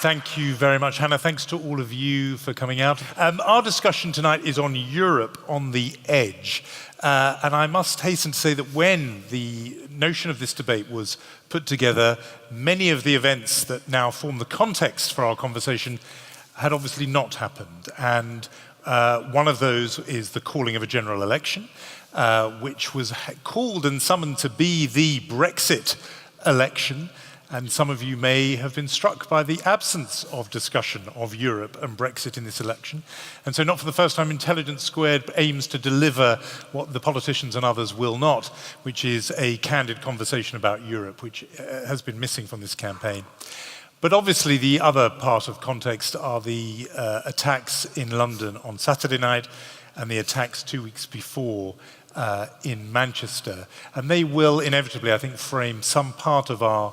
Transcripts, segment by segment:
Thank you very much, Hannah. Thanks to all of you for coming out. Our discussion tonight is on Europe on the edge. And I must hasten to say that when the notion of this debate was put together, many of the events that now form the context for our conversation had obviously not happened. And one of those is the calling of a general election, which was called and summoned to be the Brexit election. And some of you may have been struck by the absence of discussion of Europe and Brexit in this election. And so not for the first time, Intelligence Squared aims to deliver what the politicians and others will not, which is a candid conversation about Europe, which has been missing from this campaign. But obviously the other part of context are the attacks in London on Saturday night and the attacks 2 weeks before in Manchester. And they will inevitably, I think, frame some part of our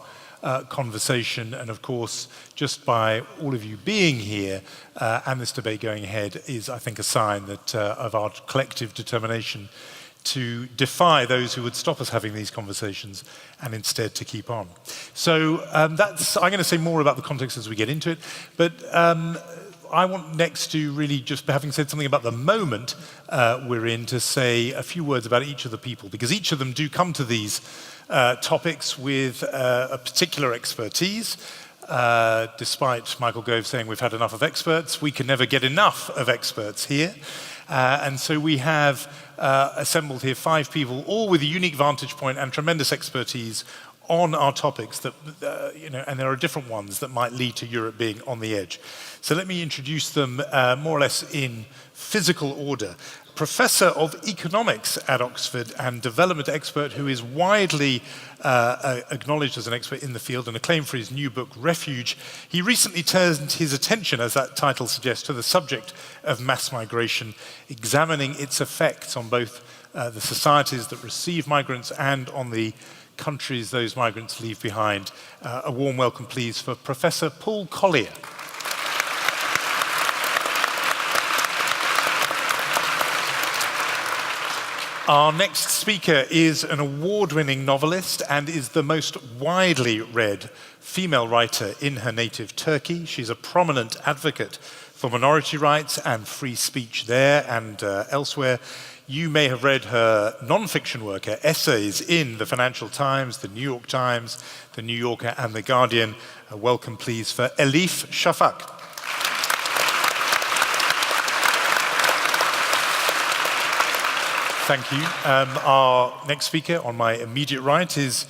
conversation, and of course, just by all of you being here and this debate going ahead is, I think, a sign that of our collective determination to defy those who would stop us having these conversations and instead to keep on. So I'm going to say more about the context as we get into it, but I want next to really, just having said something about the moment we're in, to say a few words about each of the people, because each of them do come to these topics with a particular expertise. Despite Michael Gove saying we've had enough of experts, we can never get enough of experts here. And so we have assembled here 5 people, all with a unique vantage point and tremendous expertise on our topics that, and there are different ones that might lead to Europe being on the edge. So let me introduce them more or less in physical order. Professor of Economics at Oxford and development expert who is widely acknowledged as an expert in the field and acclaimed for his new book, Refuge. He recently turned his attention, as that title suggests, to the subject of mass migration, examining its effects on both the societies that receive migrants and on the countries those migrants leave behind. A warm welcome, please, for Professor Paul Collier. Our next speaker is an award-winning novelist and is the most widely read female writer in her native Turkey. She's a prominent advocate for minority rights and free speech there and elsewhere. You may have read her non-fiction work, her essays in the Financial Times, the New York Times, the New Yorker and the Guardian. A welcome, please, for Elif Shafak. Thank you. Our next speaker on my immediate right was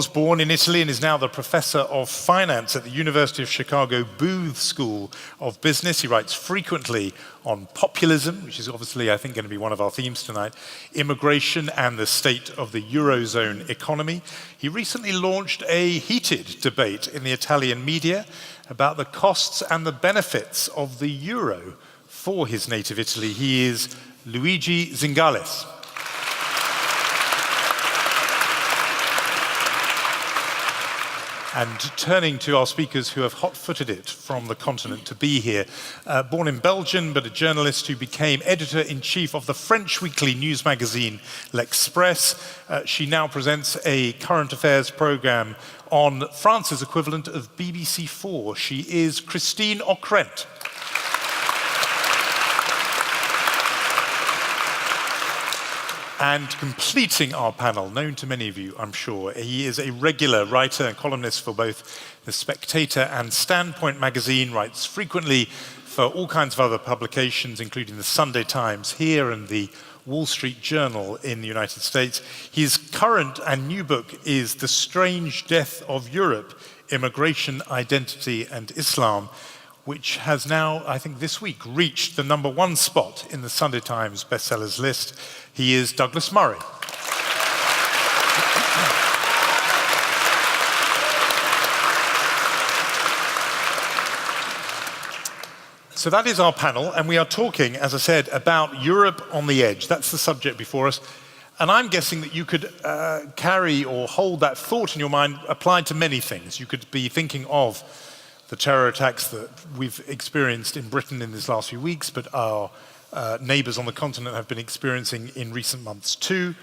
born in Italy and is now the professor of finance at the University of Chicago Booth School of Business. He writes frequently on populism, which is obviously, I think, going to be one of our themes tonight, immigration and the state of the Eurozone economy. He recently launched a heated debate in the Italian media about the costs and the benefits of the euro for his native Italy. He is Luigi Zingales. And turning to our speakers who have hot-footed it from the continent to be here. Born in Belgium, but a journalist who became editor-in-chief of the French weekly news magazine L'Express. She now presents a current affairs program on France's equivalent of BBC4. She is Christine Ockrent. And completing our panel, known to many of you, I'm sure, he is a regular writer and columnist for both The Spectator and Standpoint magazine, writes frequently for all kinds of other publications, including the Sunday Times here and the Wall Street Journal in the United States. His current and new book is The Strange Death of Europe, Immigration, Identity and Islam, which has now, I think this week, reached the #1 spot in the Sunday Times bestsellers list. He is Douglas Murray. So that is our panel, and we are talking, as I said, about Europe on the edge. That's the subject before us. And I'm guessing that you could carry or hold that thought in your mind applied to many things. You could be thinking of the terror attacks that we've experienced in Britain in these last few weeks, but our neighbours on the continent have been experiencing in recent months too.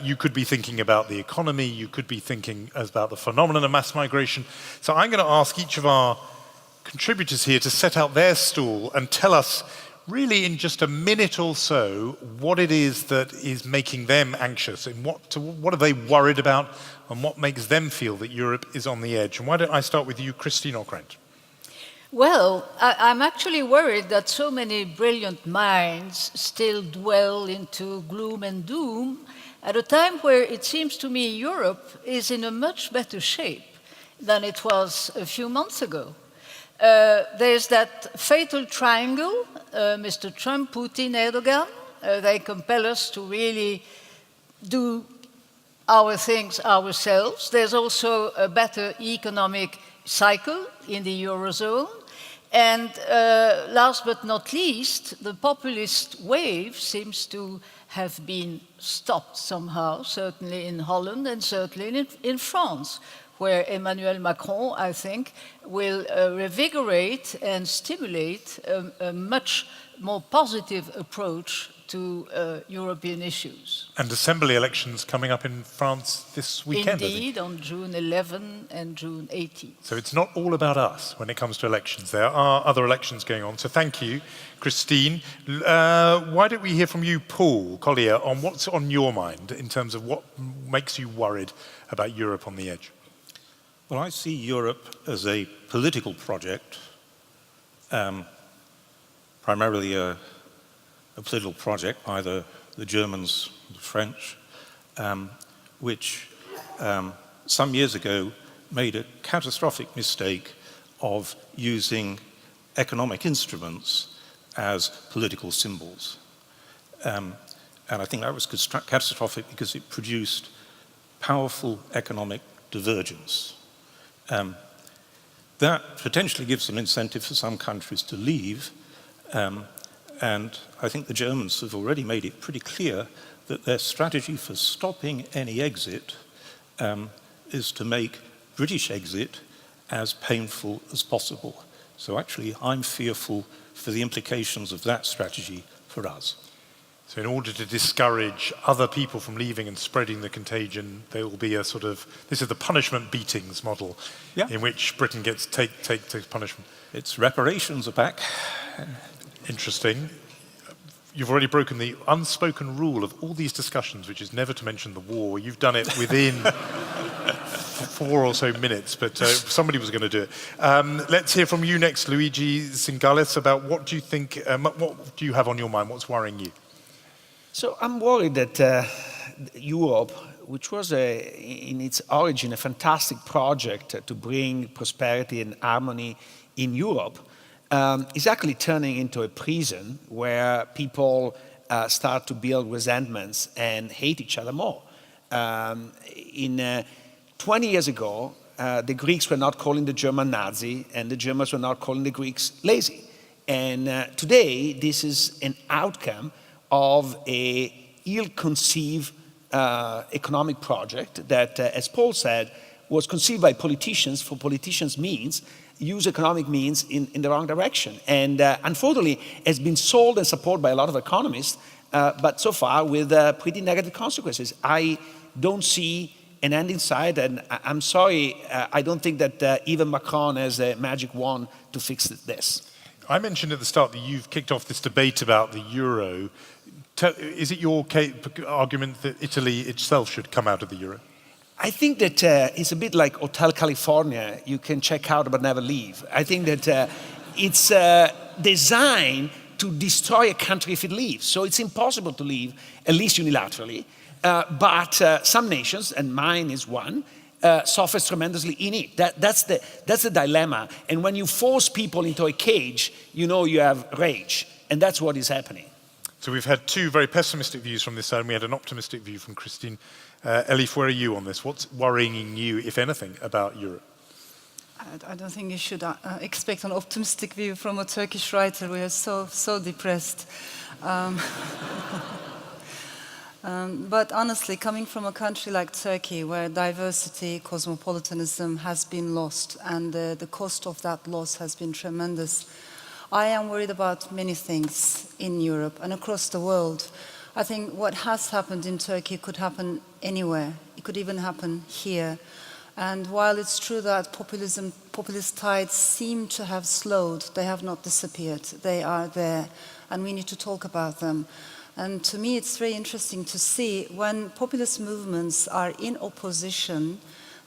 You could be thinking about the economy. You could be thinking about the phenomenon of mass migration. So I'm going to ask each of our contributors here to set out their stall and tell us really in just a minute or so what it is that is making them anxious and what are they worried about and what makes them feel that Europe is on the edge. And why don't I start with you, Christine Ockrent? Well, I'm actually worried that so many brilliant minds still dwell into gloom and doom at a time where it seems to me Europe is in a much better shape than it was a few months ago. There's that fatal triangle, Mr. Trump, Putin, Erdogan. They compel us to really do our things ourselves. There's also a better economic cycle in the Eurozone. And last but not least, the populist wave seems to have been stopped somehow, certainly in Holland and certainly in France, where Emmanuel Macron, I think, will revigorate and stimulate a much more positive approach to European issues. And assembly elections coming up in France this weekend, Indeed, on June 11 and June 18. So it's not all about us when it comes to elections. There are other elections going on. So thank you, Christine. Why don't we hear from you, Paul Collier, on what's on your mind in terms of what makes you worried about Europe on the edge? Well, I see Europe as a political project, primarily a political project by the Germans, the French, which some years ago made a catastrophic mistake of using economic instruments as political symbols. And I think that was catastrophic because it produced powerful economic divergence. That potentially gives an incentive for some countries to leave, and I think the Germans have already made it pretty clear that their strategy for stopping any exit is to make British exit as painful as possible. So actually, I'm fearful for the implications of that strategy for us. So in order to discourage other people from leaving and spreading the contagion, there will be a sort of, this is the punishment beatings model, in which Britain gets take punishment. Its reparations are back. Interesting. You've already broken the unspoken rule of all these discussions, which is never to mention the war. You've done it within 4 or so minutes, but somebody was going to do it. Let's hear from you next, Luigi Zingales, about what do you think, what do you have on your mind? What's worrying you? So I'm worried that Europe, which was in its origin a fantastic project to bring prosperity and harmony in Europe, is actually turning into a prison where people start to build resentments and hate each other more. 20 years ago, the Greeks were not calling the German Nazi, and the Germans were not calling the Greeks lazy. And today, this is an outcome of a ill-conceived economic project that, as Paul said, was conceived by politicians for politicians' means, use economic means in the wrong direction. And unfortunately, has been sold and supported by a lot of economists, but so far with pretty negative consequences. I don't see an end in sight, and I'm sorry, I don't think that even Macron has a magic wand to fix this. I mentioned at the start that you've kicked off this debate about the euro. Is it your argument that Italy itself should come out of the euro? I think that it's a bit like Hotel California. You can check out but never leave. I think that it's designed to destroy a country if it leaves. So it's impossible to leave, at least unilaterally. But some nations, and mine is one, suffers tremendously in it. That's the dilemma. And when you force people into a cage, you know you have rage. And that's what is happening. So we've had two very pessimistic views from this side, and we had an optimistic view from Christine. Elif, where are you on this? What's worrying you, if anything, about Europe? I don't think you should expect an optimistic view from a Turkish writer. We are so depressed. But honestly, coming from a country like Turkey, where diversity, cosmopolitanism has been lost, and the cost of that loss has been tremendous, I am worried about many things in Europe and across the world. I think what has happened in Turkey could happen anywhere. It could even happen here. And while it's true that populist tides seem to have slowed, they have not disappeared. They are there, and we need to talk about them. And to me, it's very interesting to see when populist movements are in opposition,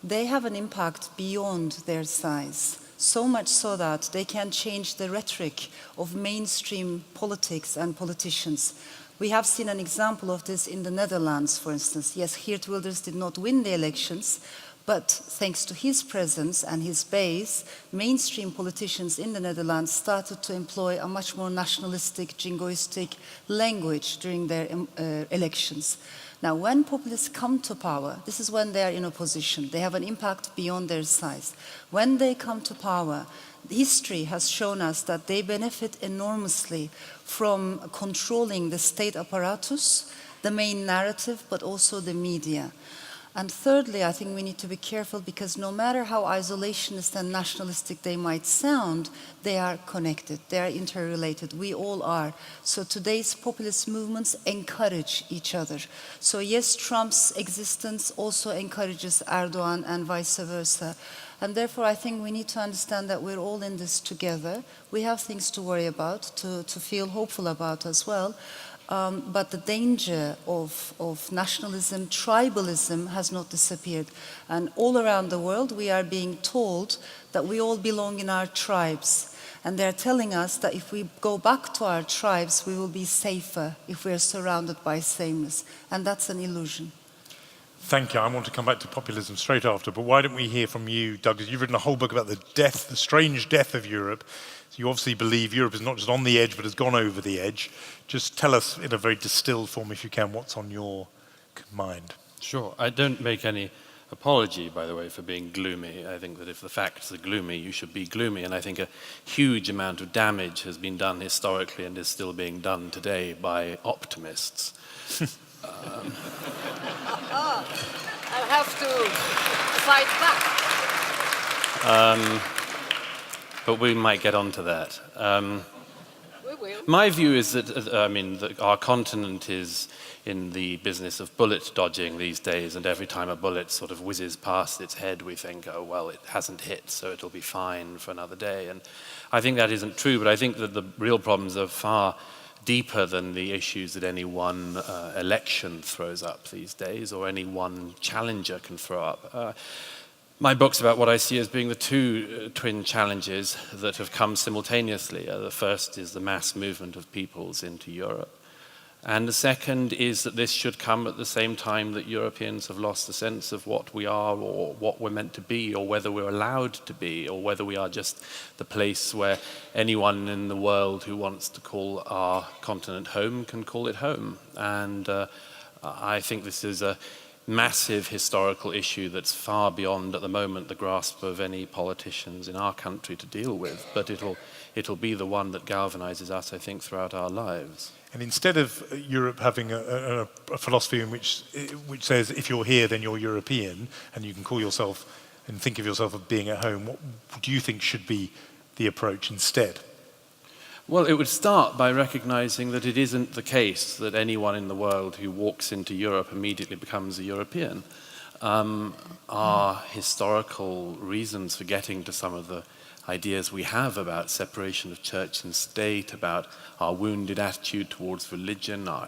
they have an impact beyond their size. So much so that they can change the rhetoric of mainstream politics and politicians. We have seen an example of this in the Netherlands, for instance. Yes, Geert Wilders did not win the elections, but thanks to his presence and his base, mainstream politicians in the Netherlands started to employ a much more nationalistic, jingoistic language during their elections. Now, when populists come to power, this is when they are in opposition. They have an impact beyond their size. When they come to power, history has shown us that they benefit enormously from controlling the state apparatus, the main narrative, but also the media. And thirdly, I think we need to be careful because no matter how isolationist and nationalistic they might sound, they are connected, they are interrelated, we all are. So today's populist movements encourage each other. So yes, Trump's existence also encourages Erdogan and vice versa. And therefore, I think we need to understand that we're all in this together. We have things to worry about, to feel hopeful about as well. But the danger of nationalism, tribalism has not disappeared. And all around the world, we are being told that we all belong in our tribes. And they're telling us that if we go back to our tribes, we will be safer if we're surrounded by sameness. And that's an illusion. Thank you. I want to come back to populism straight after, but why don't we hear from you, Douglas? You've written a whole book about the death, the strange death of Europe. So you obviously believe Europe is not just on the edge, but has gone over the edge. Just tell us in a very distilled form, if you can, what's on your mind. Sure. I don't make any apology, by the way, for being gloomy. I think that if the facts are gloomy, you should be gloomy. And I think a huge amount of damage has been done historically and is still being done today by optimists. I'll have to fight back. But we might get onto that. We will. My view is that, that our continent is in the business of bullet dodging these days, and every time a bullet sort of whizzes past its head, we think, oh, well, it hasn't hit, so it'll be fine for another day. And I think that isn't true, but I think that the real problems are far deeper than the issues that any one election throws up these days, or any one challenger can throw up. My book's about what I see as being the two twin challenges that have come simultaneously. The first is the mass movement of peoples into Europe. And the second is that this should come at the same time that Europeans have lost the sense of what we are or what we're meant to be or whether we're allowed to be or whether we are just the place where anyone in the world who wants to call our continent home can call it home. And I think this is a massive historical issue that's far beyond, at the moment, the grasp of any politicians in our country to deal with. But it'll be the one that galvanizes us, I think, throughout our lives. And instead of Europe having a philosophy in which says if you're here, then you're European, and you can call yourself and think of yourself as being at home, what do you think should be the approach instead? Well, it would start by recognizing that it isn't the case that anyone in the world who walks into Europe immediately becomes a European. Our historical reasons for getting to some of the ideas we have about separation of church and state, about our wounded attitude towards religion, our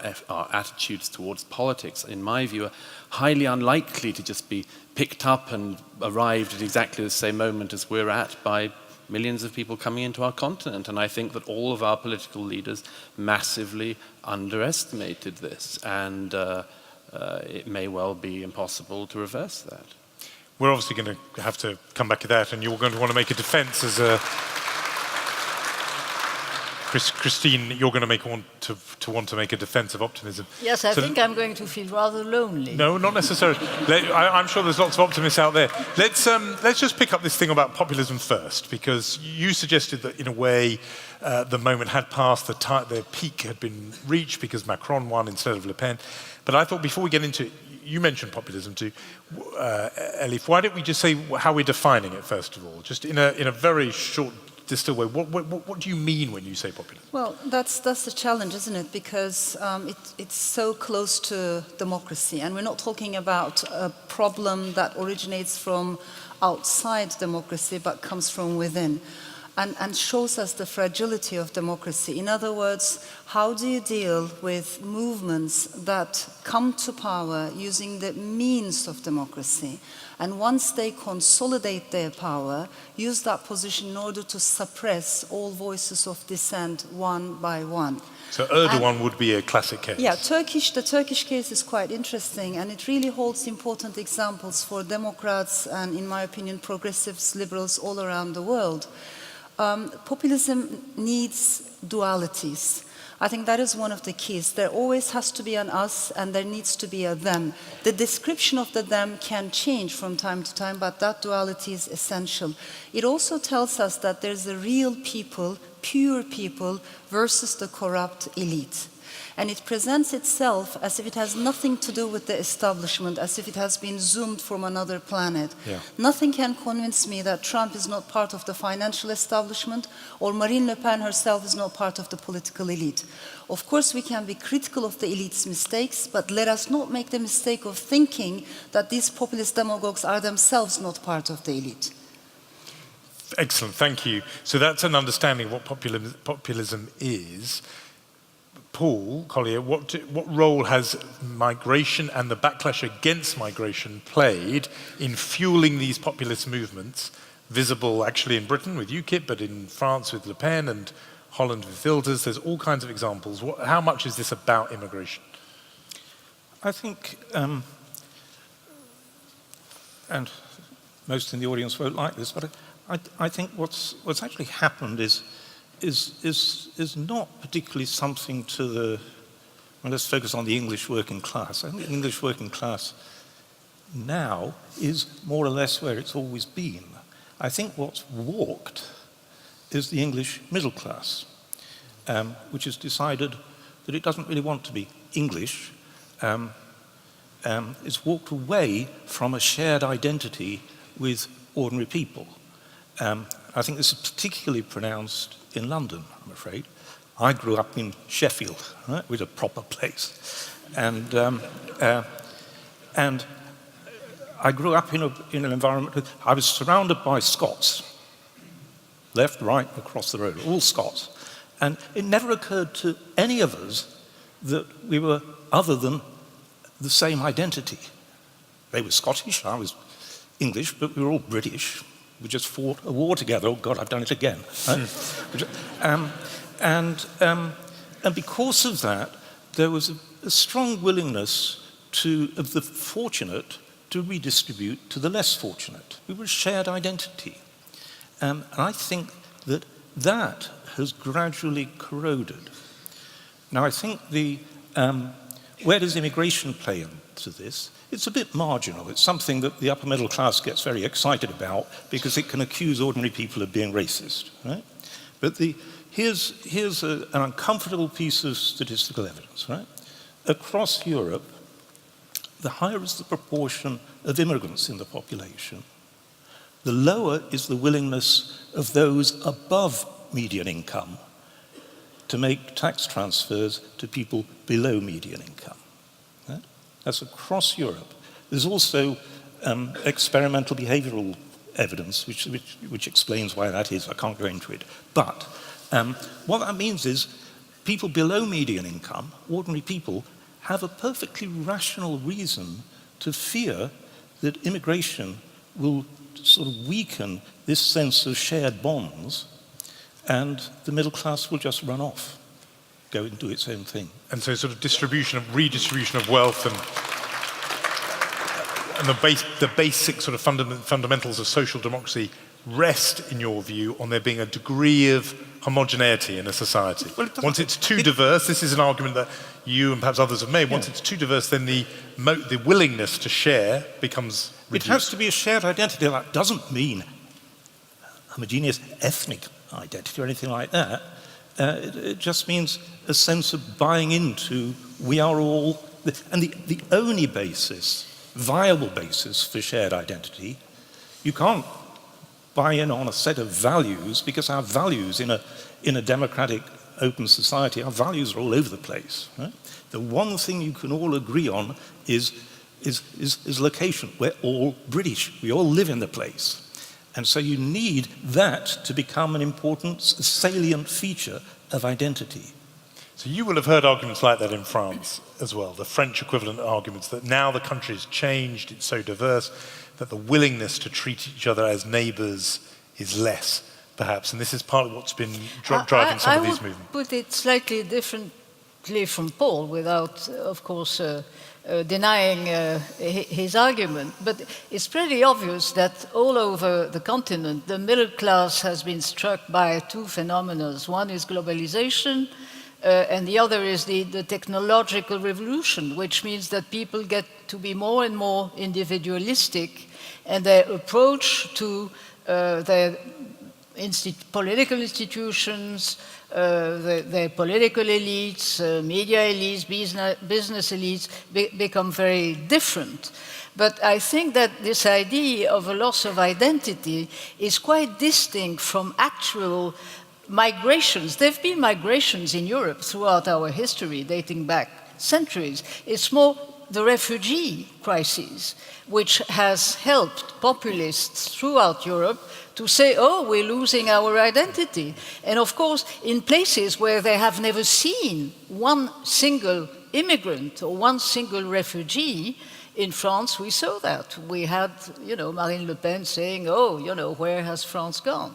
attitudes towards politics, in my view, are highly unlikely to just be picked up and arrived at exactly the same moment as we're at by millions of people coming into our continent. And I think that all of our political leaders massively underestimated this. And it may well be impossible to reverse that. We're obviously going to have to come back to that, and you're going to want to make a defense as a... Christine, you're going to want to make a defense of optimism. Yes, I think I'm going to feel rather lonely. No, not necessarily. I'm sure there's lots of optimists out there. Let's just pick up this thing about populism first, because you suggested that, in a way, the moment had passed, the peak had been reached because Macron won instead of Le Pen. But I thought before we get into it, you mentioned populism too, Elif. Why don't we just say how we're defining it first of all, just in a very short distill away, what do you mean when you say populism? Well, that's the challenge, isn't it? Because it's so close to democracy, and we're not talking about a problem that originates from outside democracy, but comes from within, and shows us the fragility of democracy. In other words, how do you deal with movements that come to power using the means of democracy? And once they consolidate their power, use that position in order to suppress all voices of dissent one by one. So Erdogan would be a classic case. Yeah, the Turkish case is quite interesting, and it really holds important examples for Democrats and, in my opinion, progressives, liberals all around the world. Populism needs dualities. I think that is one of the keys. There always has to be an us and there needs to be a them. The description of the them can change from time to time, but that duality is essential. It also tells us that there's a real people, pure people, versus the corrupt elite. And it presents itself as if it has nothing to do with the establishment, as if it has been zoomed from another planet. Yeah. Nothing can convince me that Trump is not part of the financial establishment, or Marine Le Pen herself is not part of the political elite. Of course, we can be critical of the elite's mistakes, but let us not make the mistake of thinking that these populist demagogues are themselves not part of the elite. Excellent, thank you. So that's an understanding of what populism is. Paul Collier, what role has migration and the backlash against migration played in fueling these populist movements, visible actually in Britain with UKIP, but in France with Le Pen and Holland with Wilders? There's all kinds of examples. How much is this about immigration? I think, and most in the audience won't like this, but I think what's actually happened is not particularly something to the, well, let's focus on the English working class. I think the English working class now is more or less where it's always been. I think what's walked is the English middle class, which has decided that it doesn't really want to be English. It's walked away from a shared identity with ordinary people. I think this is particularly pronounced in London, I'm afraid. I grew up in Sheffield, right, with a proper place. And I grew up in an environment, I was surrounded by Scots, left, right, across the road, all Scots. And it never occurred to any of us that we were other than the same identity. They were Scottish, I was English, but we were all British. We just fought a war together. Oh God, I've done it again. And because of that, there was a strong willingness of the fortunate to redistribute to the less fortunate. We were a shared identity. And I think that has gradually corroded. Now, I think where does immigration play into this? It's a bit marginal. It's something that the upper middle class gets very excited about because it can accuse ordinary people of being racist, right? But here's an uncomfortable piece of statistical evidence, right? Across Europe, the higher is the proportion of immigrants in the population, the lower is the willingness of those above median income to make tax transfers to people below median income. Right? That's across Europe. There's also experimental behavioral evidence which explains why that is. I can't go into it. But what that means is people below median income, ordinary people, have a perfectly rational reason to fear that immigration will sort of weaken this sense of shared bonds, and the middle class will just run off, go and do its own thing. And so sort of redistribution of wealth and the basic sort of fundamentals of social democracy rest, in your view, on there being a degree of homogeneity in a society. Well, once it's too diverse, this is an argument that you and perhaps others have made, once it's too diverse, then the willingness to share becomes reduced. It has to be a shared identity. That doesn't mean homogeneous ethnic identity or anything like that. It just means a sense of buying into we are all, and the only basis, viable basis for shared identity, you can't buy in on a set of values, because our values in a democratic, open society, our values are all over the place. Right? The one thing you can all agree on is location. We're all British. We all live in the place. And so you need that to become an important, salient feature of identity. So you will have heard arguments like that in France as well, the French equivalent arguments that now the country has changed, it's so diverse, that the willingness to treat each other as neighbours is less, perhaps. And this is part of what's been driving some of these movements. I would put it slightly differently from Paul, without, of course, denying his argument. But it's pretty obvious that all over the continent, the middle class has been struck by two phenomena. One is globalization, and the other is the technological revolution, which means that people get to be more and more individualistic, and their approach to their political institutions, their political elites, media elites, business elites become very different. But I think that this idea of a loss of identity is quite distinct from actual migrations. There have been migrations in Europe throughout our history, dating back centuries. It's more the refugee crisis, which has helped populists throughout Europe to say, oh, we're losing our identity. And of course, in places where they have never seen one single immigrant or one single refugee, in France we saw that. We had, Marine Le Pen saying, oh, where has France gone?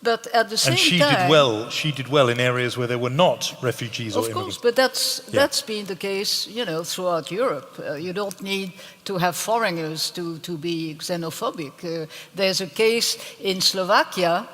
But at the same time... she did well in areas where there were not refugees or immigrants. Of course, but that's been the case, throughout Europe. You don't need to have foreigners to be xenophobic. There's a case in Slovakia,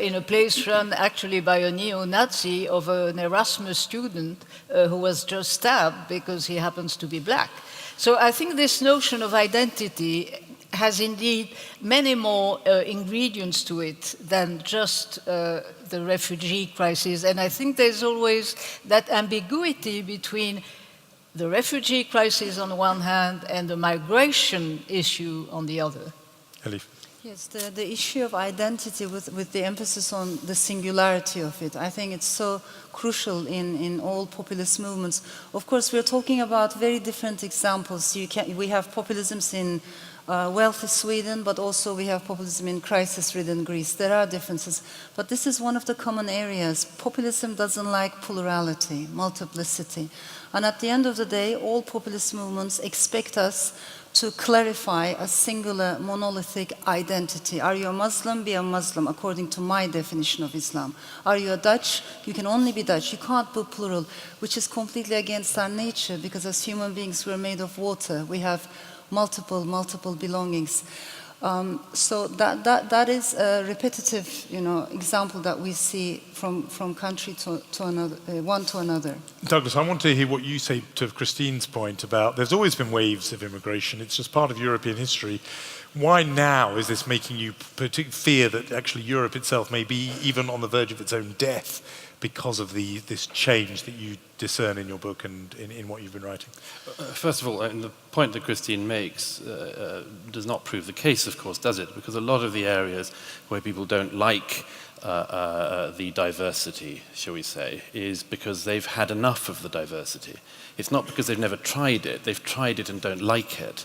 in a place run actually by a neo-Nazi, of an Erasmus student who was just stabbed because he happens to be black. So I think this notion of identity has indeed many more ingredients to it than just the refugee crisis. And I think there's always that ambiguity between the refugee crisis on the one hand and the migration issue on the other. Elif. Yes, the issue of identity with the emphasis on the singularity of it, I think it's so crucial in all populist movements. Of course, we're talking about very different examples. We have populisms in wealthy Sweden, but also we have populism in crisis-ridden Greece. There are differences, but this is one of the common areas. Populism doesn't like plurality, multiplicity. And at the end of the day, all populist movements expect us to clarify a singular monolithic identity. Are you a Muslim? Be a Muslim according to my definition of Islam. Are you a Dutch? You can only be Dutch. You can't be plural, which is completely against our nature, because as human beings we're made of water. We have multiple belongings. So that is a repetitive, example that we see from country to another, one to another. Douglas, I want to hear what you say to Christine's point about there's always been waves of immigration. It's just part of European history. Why now is this making you fear that actually Europe itself may be even on the verge of its own death because of this change that you discern in your book and in what you've been writing? First of all, the point that Christine makes does not prove the case, of course, does it? Because a lot of the areas where people don't like the diversity, shall we say, is because they've had enough of the diversity. It's not because they've never tried it. They've tried it and don't like it.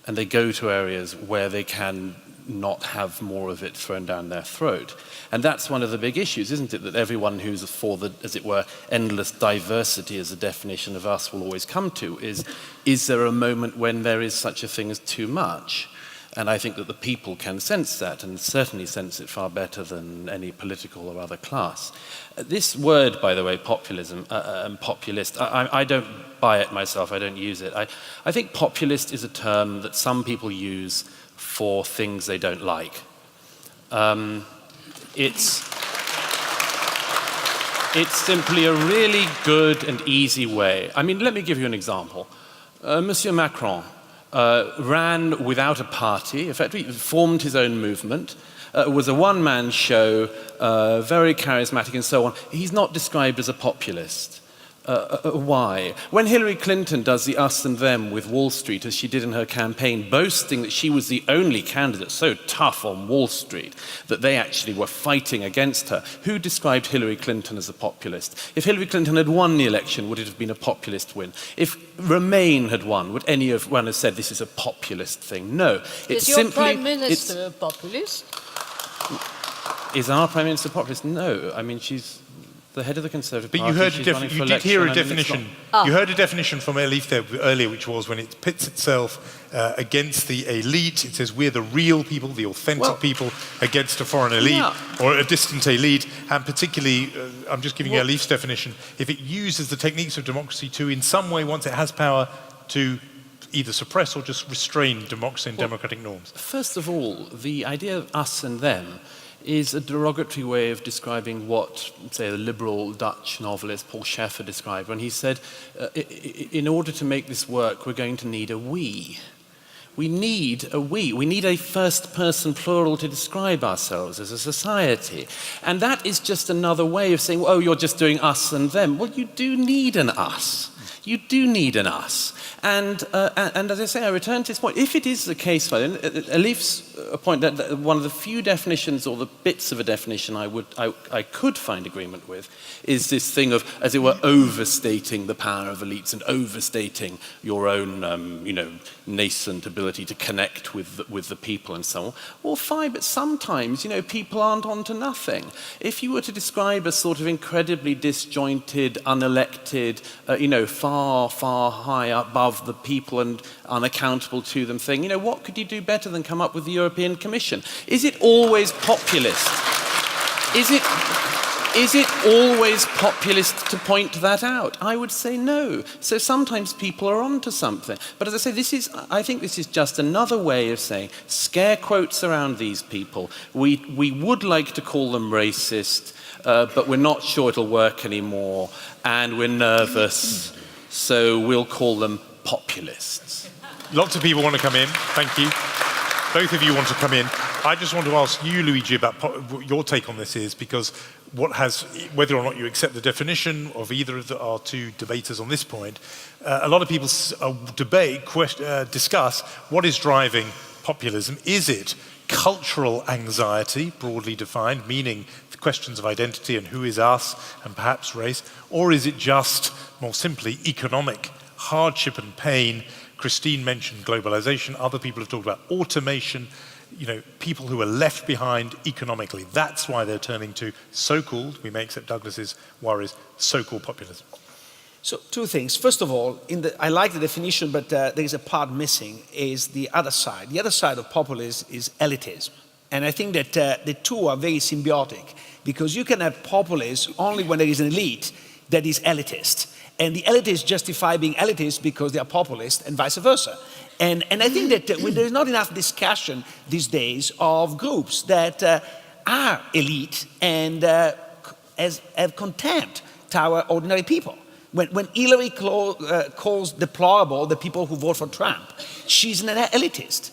And they go to areas where they can not have more of it thrown down their throat. And that's one of the big issues, isn't it? That everyone who's for the, as it were, endless diversity as a definition of us will always come to is there a moment when there is such a thing as too much? And I think that the people can sense that, and certainly sense it far better than any political or other class. This word, by the way, populism and populist, I don't buy it myself, I don't use it. I think populist is a term that some people use for things they don't like. It's simply a really good and easy way. I mean, let me give you an example. Monsieur Macron ran without a party, effectively formed his own movement, was a one-man show, very charismatic and so on. He's not described as a populist. Why? When Hillary Clinton does the us and them with Wall Street, as she did in her campaign, boasting that she was the only candidate so tough on Wall Street that they actually were fighting against her, who described Hillary Clinton as a populist? If Hillary Clinton had won the election, would it have been a populist win? If Remain had won, would anyone have said this is a populist thing? No. Is your Prime Minister a populist? Is our Prime Minister a populist? No. I mean, she's the head of the Conservative But Party. you heard She's running for you did election, hear a and it's definition. not- You heard a definition from Elif there earlier, which was when it pits itself against the elite. It says we're the real people, the authentic people, against a foreign elite or a distant elite. And particularly, I'm just giving you Elif's definition. If it uses the techniques of democracy to, in some way, once it has power, to either suppress or just restrain democracy and democratic norms. First of all, the idea of us and them is a derogatory way of describing what, say, the liberal Dutch novelist Paul Scheffer described when he said, in order to make this work, we're going to need a we. We need a we. We need a first-person plural to describe ourselves as a society. And that is just another way of saying, oh, you're just doing us and them. Well, you do need an us. You do need an us. And as I say, I return to this point. If it is the case, Elif's point that one of the few definitions or the bits of a definition I could find agreement with is this thing of, as it were, overstating the power of elites and overstating your own, nascent ability to connect with the people and so on. Well, fine, but sometimes, people aren't onto nothing. If you were to describe a sort of incredibly disjointed, unelected, far, far high above the people and unaccountable to them thing, what could you do better than come up with the European Commission? Is it always populist? Is it always populist to point that out? I would say no. So sometimes people are onto something. But as I say, I think this is just another way of saying, scare quotes around these people. We would like to call them racist, but we're not sure it'll work anymore, and we're nervous, so we'll call them populists. Lots of people want to come in. Thank you. Both of you want to come in. I just want to ask you, Luigi, about what your take on this is, because whether or not you accept the definition of either of our two debaters on this point, a lot of people discuss what is driving populism. Is it cultural anxiety, broadly defined, meaning the questions of identity and who is us and perhaps race, or is it just, more simply, economic hardship and pain? Christine mentioned globalization. Other people have talked about automation. People who are left behind economically. That's why they're turning to so-called, we may accept Douglas's worries, so-called populism. So two things. First of all, I like the definition, but there is a part missing, is the other side. The other side of populism is elitism. And I think that the two are very symbiotic, because you can have populism only when there is an elite that is elitist. And the elitists justify being elitist because they are populist and vice versa. And I think that when there is not enough discussion these days of groups that are elite and have contempt to our ordinary people. When Hillary calls deplorable the people who vote for Trump, she's an elitist.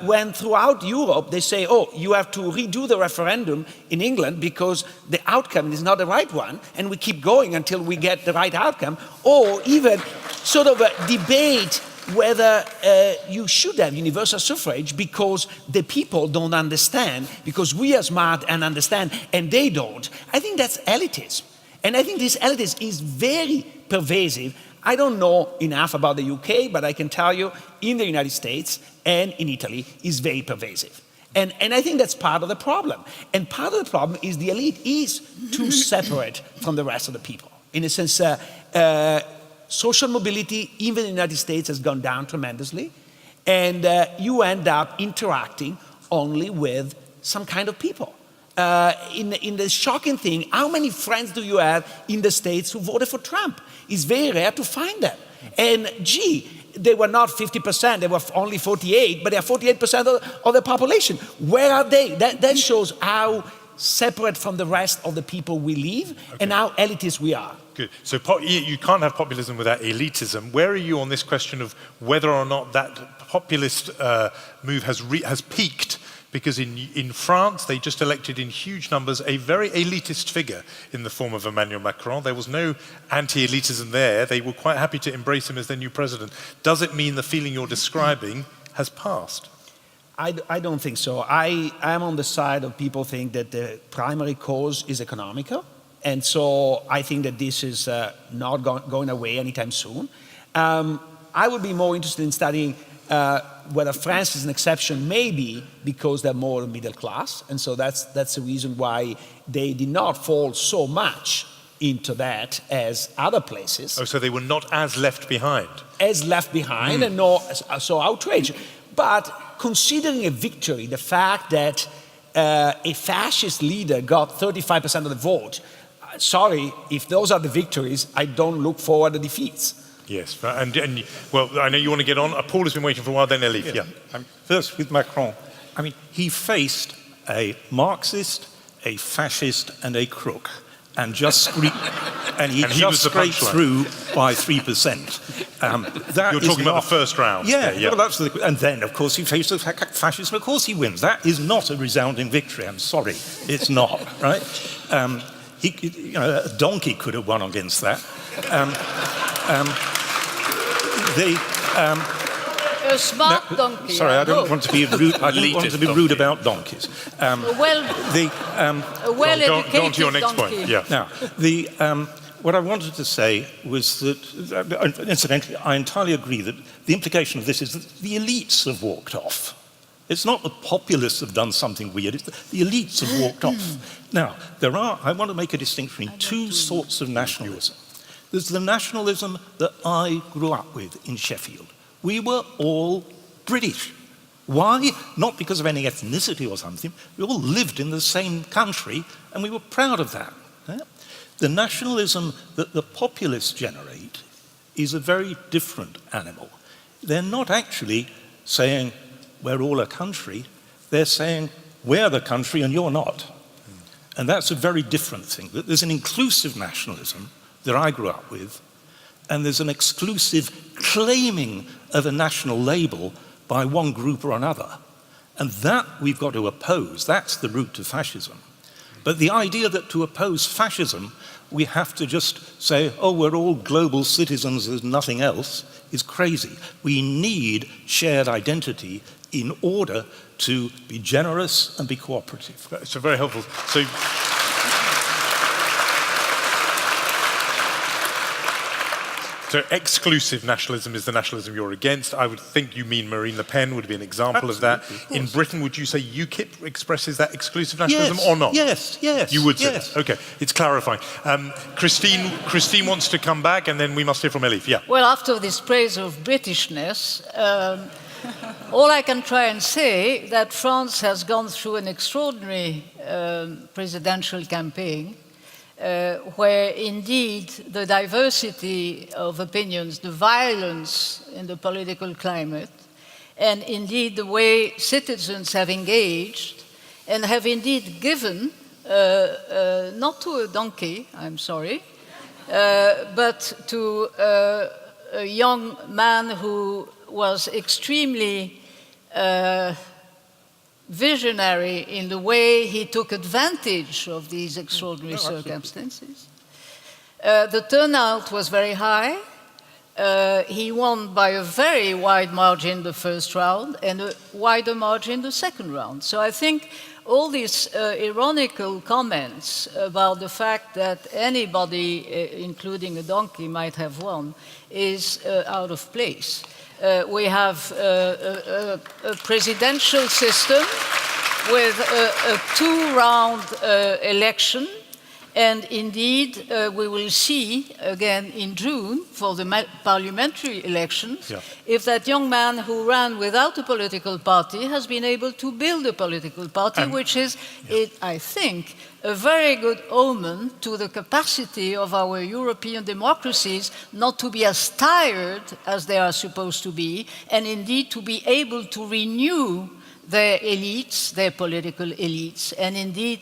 When throughout Europe they say, oh, you have to redo the referendum in England because the outcome is not the right one, and we keep going until we get the right outcome, or even sort of debate whether you should have universal suffrage because the people don't understand, because we are smart and understand and they don't. I think that's elitism. And I think this elitism is very pervasive. I don't know enough about the UK, but I can tell you in the United States and in Italy is very pervasive. And I think that's part of the problem. And part of the problem is the elite is too separate from the rest of the people. In a sense, social mobility, even in the United States, has gone down tremendously. And you end up interacting only with some kind of people. In the shocking thing, how many friends do you have in the States who voted for Trump? It's very rare to find them. And they were not 50%, they were only 48, but they are 48% of the population. Where are they? That shows how separate from the rest of the people we live and how elitist we are. Good. So you can't have populism without elitism. Where are you on this question of whether or not that populist move has peaked because in France, they just elected in huge numbers a very elitist figure in the form of Emmanuel Macron. There was no anti-elitism there. They were quite happy to embrace him as their new president. Does it mean the feeling you're describing has passed? I don't think so. I am on the side of people think that the primary cause is economical. And so I think that this is not going away anytime soon. I would be more interested in studying whether France is an exception, maybe because they're more middle class. And so that's the reason why they did not fall so much into that as other places. Oh, so they were not as left behind. As left behind and not so outraged. But considering a victory, the fact that a fascist leader got 35% of the vote, sorry, if those are the victories, I don't look forward to defeats. Yes, and well, I know you want to get on. Paul has been waiting for a while, then Elif, yeah. First with Macron, I mean, he faced a Marxist, a fascist and a crook. And just just scraped through by 3%. You're talking about the first round. Yeah. Well, that's and then, of course, he faced the fascism. Of course, he wins. That is not a resounding victory. I'm sorry, it's not. Right? A donkey could have won against that. A smart donkey. Sorry, I don't want to be rude. I don't want to be rude about donkeys. Go on to your next point. Yeah. Now, what I wanted to say was that, incidentally, I entirely agree that the implication of this is that the elites have walked off. It's not the populists have done something weird, it's the elites have walked off. Now, I want to make a distinction in two sorts of nationalism. There's the nationalism that I grew up with in Sheffield. We were all British. Why? Not because of any ethnicity or something. We all lived in the same country and we were proud of that. The nationalism that the populists generate is a very different animal. They're not actually saying we're all a country. They're saying we're the country and you're not. And that's a very different thing. There's an inclusive nationalism that I grew up with, and there's an exclusive claiming of a national label by one group or another. And that we've got to oppose. That's the route to fascism. But the idea that to oppose fascism, we have to just say, oh, we're all global citizens, there's nothing else, is crazy. We need shared identity in order to be generous and be cooperative. So very helpful. So exclusive nationalism is the nationalism you're against. I would think you mean Marine Le Pen would be an example of that. In Britain, would you say UKIP expresses that exclusive nationalism or not? Yes. You would say that. Okay, it's clarifying. Christine wants to come back, and then we must hear from Elif. Yeah. Well, after this praise of Britishness, all I can try and say that France has gone through an extraordinary presidential campaign where indeed the diversity of opinions, the violence in the political climate, and indeed the way citizens have engaged and have indeed given, not to a donkey, I'm sorry, but to a young man who was extremely visionary in the way he took advantage of these extraordinary circumstances. The turnout was very high. He won by a very wide margin the first round and a wider margin the second round. So I think all these ironical comments about the fact that anybody, including a donkey, might have won is out of place. We have a presidential system with a two-round election, and indeed we will see again in June for the parliamentary elections if that young man who ran without a political party has been able to build a political party, which is, I think, a very good omen to the capacity of our European democracies not to be as tired as they are supposed to be, and indeed to be able to renew their elites, their political elites, and indeed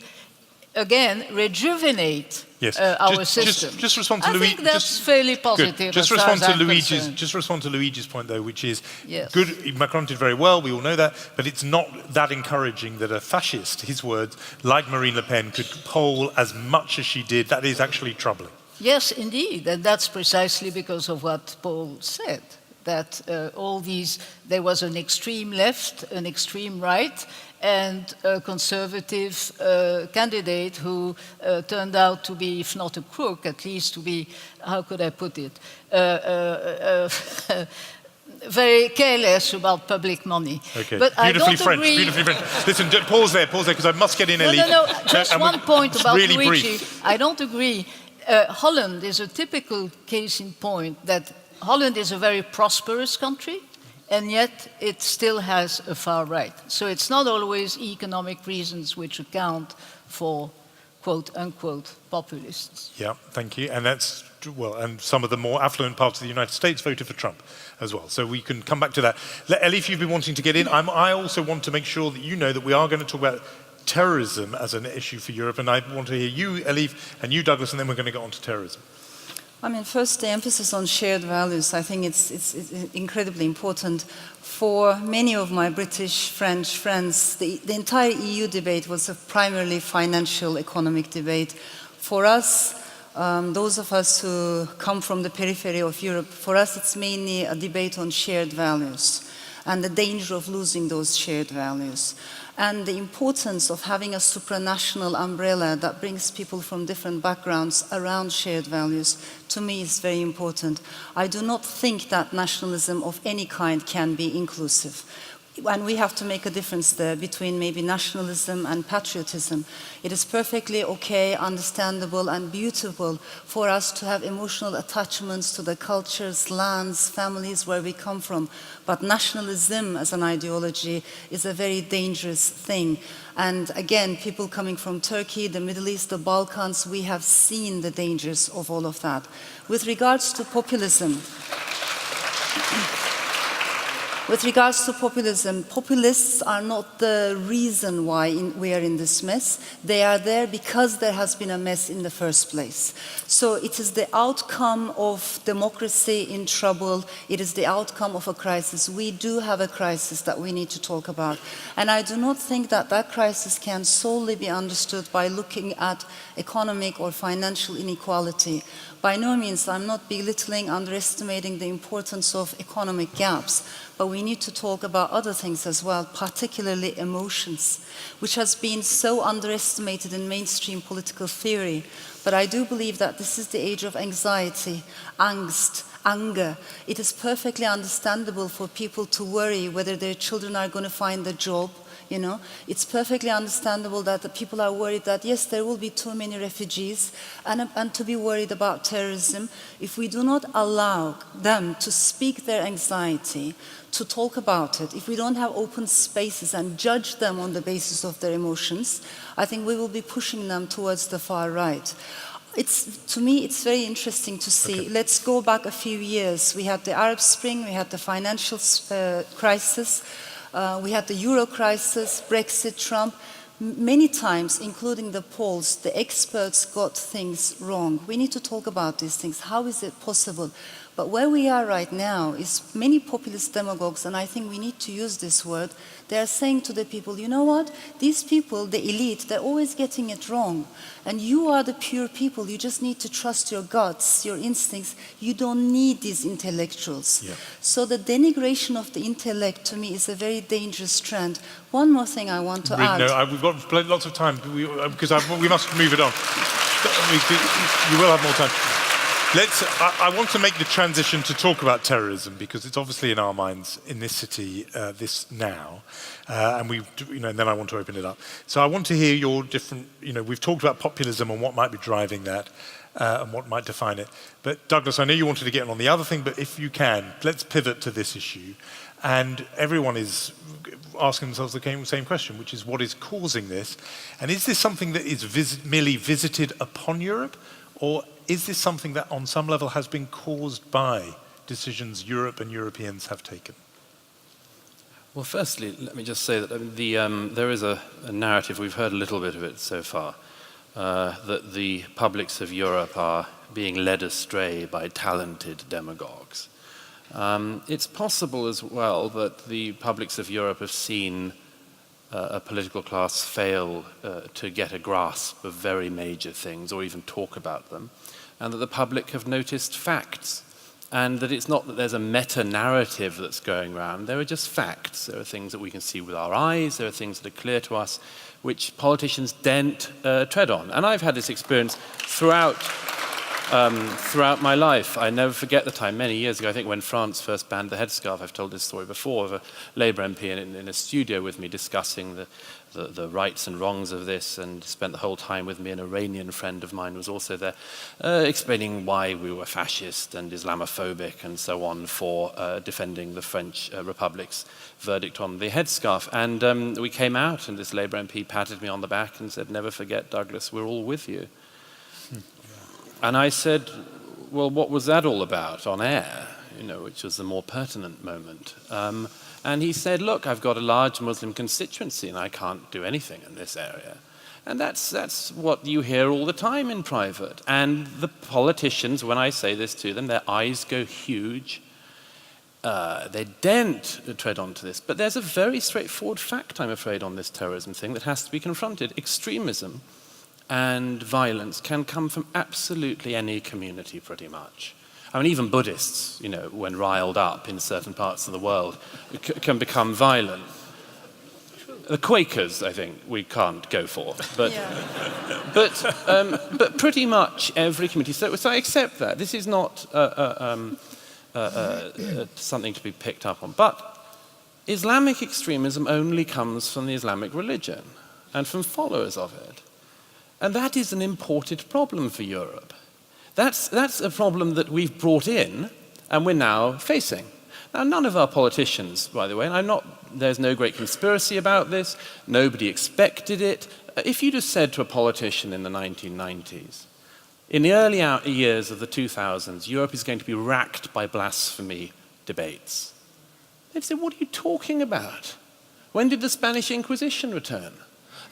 again, rejuvenate Yes. our system. Just respond to I Luigi. think that's fairly positive. Good. Just as far respond as to I'm Luigi's. concerned. Just respond to Luigi's point, though, which is Yes. good. Macron did very well. We all know that, but it's not that encouraging that a fascist, his words, like Marine Le Pen, could poll as much as she did. That is actually troubling. Yes, indeed, and that's precisely because of what Paul said, that there was an extreme left, an extreme right, and a conservative candidate who turned out to be, if not a crook, at least to be, how could I put it, very careless about public money. Okay. But I Beautifully don't French. agree. Beautifully French. Listen, pause there, because I must get in, No, Elif. no, no. Just And one point about really Luigi. brief. I don't agree. Holland is a typical case in point that Holland is a very prosperous country, and yet it still has a far right. So it's not always economic reasons which account for quote unquote populists. Yeah, thank you. And that's, well, and some of the more affluent parts of the United States voted for Trump as well. So we can come back to that. Elif, you've been wanting to get in. I also want to make sure that you know that we are going to talk about terrorism as an issue for Europe. And I want to hear you, Elif, and you, Douglas, and then we're going to get on to terrorism. I mean, first, the emphasis on shared values, I think it's incredibly important. For many of my British, French friends, the entire EU debate was a primarily financial, economic debate. For us, those of us who come from the periphery of Europe, for us it's mainly a debate on shared values and the danger of losing those shared values. And the importance of having a supranational umbrella that brings people from different backgrounds around shared values, to me, is very important. I do not think that nationalism of any kind can be inclusive. And we have to make a difference there between maybe nationalism and patriotism. It is perfectly okay, understandable, and beautiful for us to have emotional attachments to the cultures, lands, families where we come from. But nationalism as an ideology is a very dangerous thing. And again, people coming from Turkey, the Middle East, the Balkans, we have seen the dangers of all of that. With regards to populism, populists are not the reason why we are in this mess. They are there because there has been a mess in the first place. So it is the outcome of democracy in trouble. It is the outcome of a crisis. We do have a crisis that we need to talk about. And I do not think that that crisis can solely be understood by looking at economic or financial inequality. By no means, I'm not belittling, underestimating the importance of economic gaps, but we need to talk about other things as well, particularly emotions, which has been so underestimated in mainstream political theory. But I do believe that this is the age of anxiety, angst, anger. It is perfectly understandable for people to worry whether their children are going to find a job. You know, it's perfectly understandable that the people are worried that, yes, there will be too many refugees, and to be worried about terrorism. If we do not allow them to speak their anxiety, to talk about it, if we don't have open spaces and judge them on the basis of their emotions, I think we will be pushing them towards the far right. To me, it's very interesting to see. Okay. Let's go back a few years. We had the Arab Spring, we had the financial crisis, we had the Euro crisis, Brexit, Trump. Many times, including the polls, the experts got things wrong. We need to talk about these things. How is it possible? But where we are right now is many populist demagogues, and I think we need to use this word, they are saying to the people, you know what? These people, the elite, they're always getting it wrong. And you are the pure people. You just need to trust your guts, your instincts. You don't need these intellectuals. Yeah. So the denigration of the intellect, to me, is a very dangerous trend. One more thing I want to add. No, we've got lots of time, because we must move it on. You will have more time. I want to make the transition to talk about terrorism, because it's obviously in our minds in this city, this now, and and then I want to open it up. So I want to hear your different. We've talked about populism and what might be driving that, and what might define it. But Douglas, I know you wanted to get on the other thing, but if you can, let's pivot to this issue. And everyone is asking themselves the same question, which is what is causing this, and is this something that is merely visited upon Europe, or is this something that on some level has been caused by decisions Europe and Europeans have taken? Well, firstly, let me just say that there is a narrative, we've heard a little bit of it so far, that the publics of Europe are being led astray by talented demagogues. It's possible as well that the publics of Europe have seen a political class fail to get a grasp of very major things or even talk about them, and that the public have noticed facts, and that it's not that there's a meta-narrative that's going around. There are just facts. There are things that we can see with our eyes. There are things that are clear to us, which politicians daren't tread on. And I've had this experience throughout my life. I never forget the time, many years ago, I think when France first banned the headscarf. I've told this story before, of a Labour MP in a studio with me discussing the rights and wrongs of this, and spent the whole time with me. An Iranian friend of mine was also there, explaining why we were fascist and Islamophobic and so on for defending the French Republic's verdict on the headscarf. And we came out, and this Labour MP patted me on the back and said, "Never forget, Douglas, we're all with you." And I said, "Well, what was that all about on air?" Which was the more pertinent moment. And he said, "Look, I've got a large Muslim constituency and I can't do anything in this area." And that's what you hear all the time in private. And the politicians, when I say this to them, their eyes go huge. They daren't tread onto this. But there's a very straightforward fact, I'm afraid, on this terrorism thing that has to be confronted. Extremism and violence can come from absolutely any community, pretty much. I mean, even Buddhists, when riled up in certain parts of the world, can become violent. The Quakers, I think, we can't go for, but but pretty much every community. So I accept that. This is not something to be picked up on. But Islamic extremism only comes from the Islamic religion and from followers of it. And that is an imported problem for Europe. That's a problem that we've brought in and we're now facing. Now, none of our politicians, by the way, and there's no great conspiracy about this, nobody expected it. If you'd have said to a politician in the 1990s, in the early years of the 2000s, Europe is going to be racked by blasphemy debates, they'd say, "What are you talking about? When did the Spanish Inquisition return?"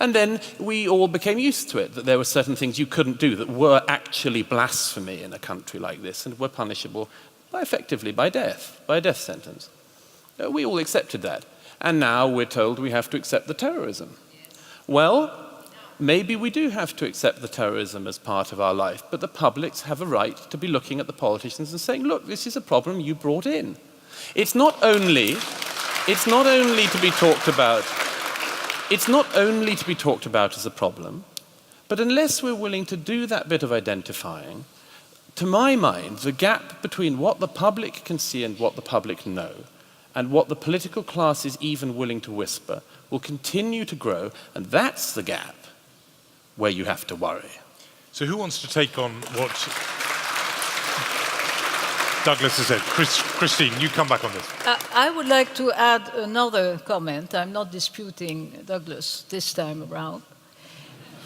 And then we all became used to it, that there were certain things you couldn't do that were actually blasphemy in a country like this and were punishable effectively by death, by a death sentence. We all accepted that. And now we're told we have to accept the terrorism. Well, maybe we do have to accept the terrorism as part of our life, but the publics have a right to be looking at the politicians and saying, "Look, this is a problem you brought in." It's not only to be talked about. It's not only to be talked about as a problem, but unless we're willing to do that bit of identifying, to my mind, the gap between what the public can see and what the public know, and what the political class is even willing to whisper, will continue to grow, and that's the gap where you have to worry. So who wants to take on what Douglas has said? Christine, you come back on this. I would like to add another comment. I'm not disputing Douglas this time around.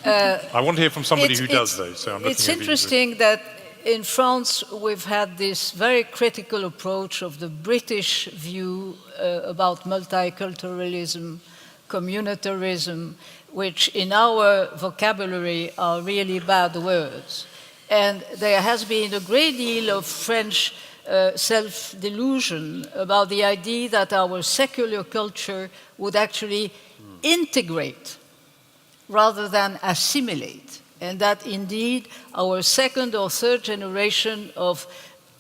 I want to hear from somebody who does, though. So I'm looking it's at interesting that in France we've had this very critical approach of the British view about multiculturalism, communitarism, which in our vocabulary are really bad words. And there has been a great deal of French self-delusion about the idea that our secular culture would actually integrate rather than assimilate, and that indeed our second or third generation of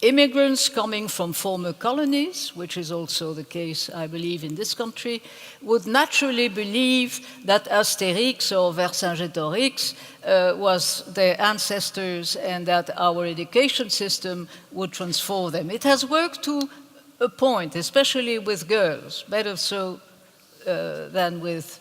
immigrants coming from former colonies, which is also the case, I believe, in this country, would naturally believe that Astérix or Vercingétorix was their ancestors and that our education system would transform them. It has worked to a point, especially with girls, better so than with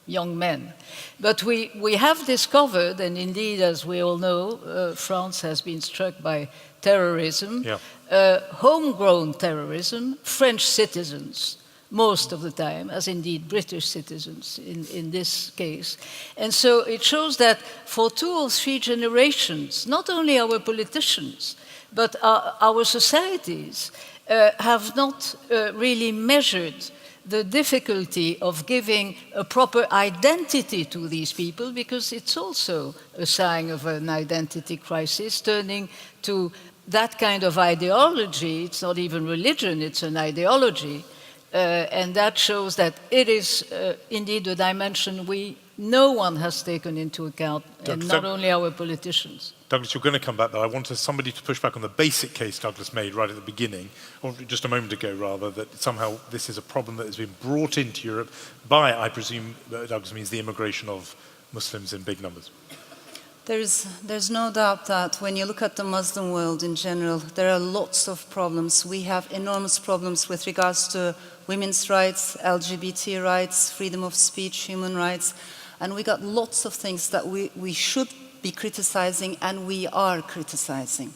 young men. But we have discovered, and indeed, as we all know, France has been struck by terrorism, homegrown terrorism, French citizens, most of the time, as indeed British citizens in this case. And so it shows that for 2 or 3 generations, not only our politicians, but our societies have not really measured the difficulty of giving a proper identity to these people, because it's also a sign of an identity crisis, turning to that kind of ideology. It's not even religion, it's an ideology. And that shows that it is indeed a dimension no one has taken into account, and not only our politicians. Douglas, you're going to come back, but I wanted somebody to push back on the basic case Douglas made right at the beginning, or just a moment ago rather, that somehow this is a problem that has been brought into Europe by, I presume, Douglas means the immigration of Muslims in big numbers. There's no doubt that when you look at the Muslim world in general, there are lots of problems. We have enormous problems with regards to women's rights, LGBT rights, freedom of speech, human rights, and we got lots of things that we should be criticizing, and we are criticizing.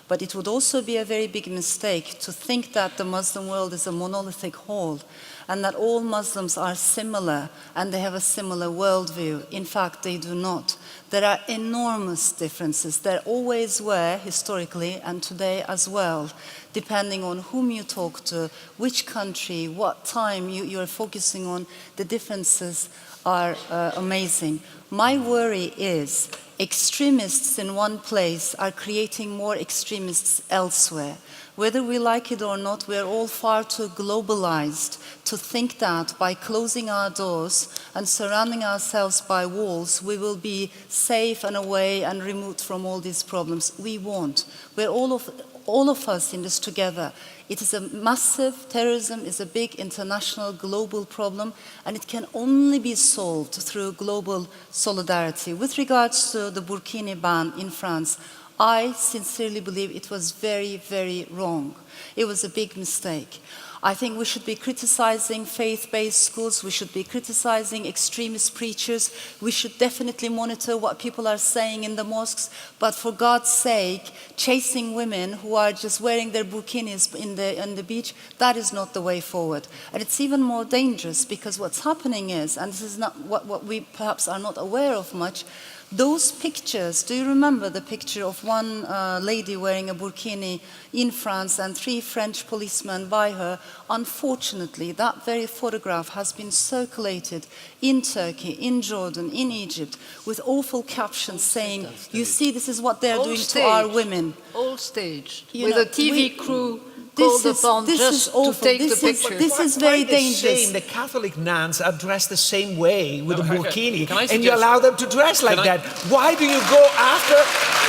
But it would also be a very big mistake to think that the Muslim world is a monolithic whole and that all Muslims are similar and they have a similar worldview. In fact, they do not. There are enormous differences. There always were, historically, and today as well, depending on whom you talk to, which country, what time you are focusing on. The differences are amazing. My worry is extremists in one place are creating more extremists elsewhere. Whether we like it or not, we are all far too globalized to think that by closing our doors and surrounding ourselves by walls, we will be safe and away and removed from all these problems. We won't. We're all of us in this together. It is a massive, terrorism is a big international global problem, and it can only be solved through global solidarity. With regards to the burkini ban in France, I sincerely believe it was very, very wrong. It was a big mistake. I think we should be criticizing faith-based schools, we should be criticizing extremist preachers, we should definitely monitor what people are saying in the mosques, but for God's sake, chasing women who are just wearing their burkinis on the beach, that is not the way forward. And it's even more dangerous because what's happening is, and this is not what we perhaps are not aware of much, those pictures, do you remember the picture of one lady wearing a burkini in France and 3 French policemen by her? Unfortunately, that very photograph has been circulated in Turkey, in Jordan, in Egypt, with awful captions saying, you see, this is what they're doing to our women. All stage, You with know, a TV crew this called upon just to take the picture. This is very dangerous. Shame the Catholic nuns are dressed the same way with a burkini, Can I and you suggest- allow them to dress like Can I- that. Why do you go after?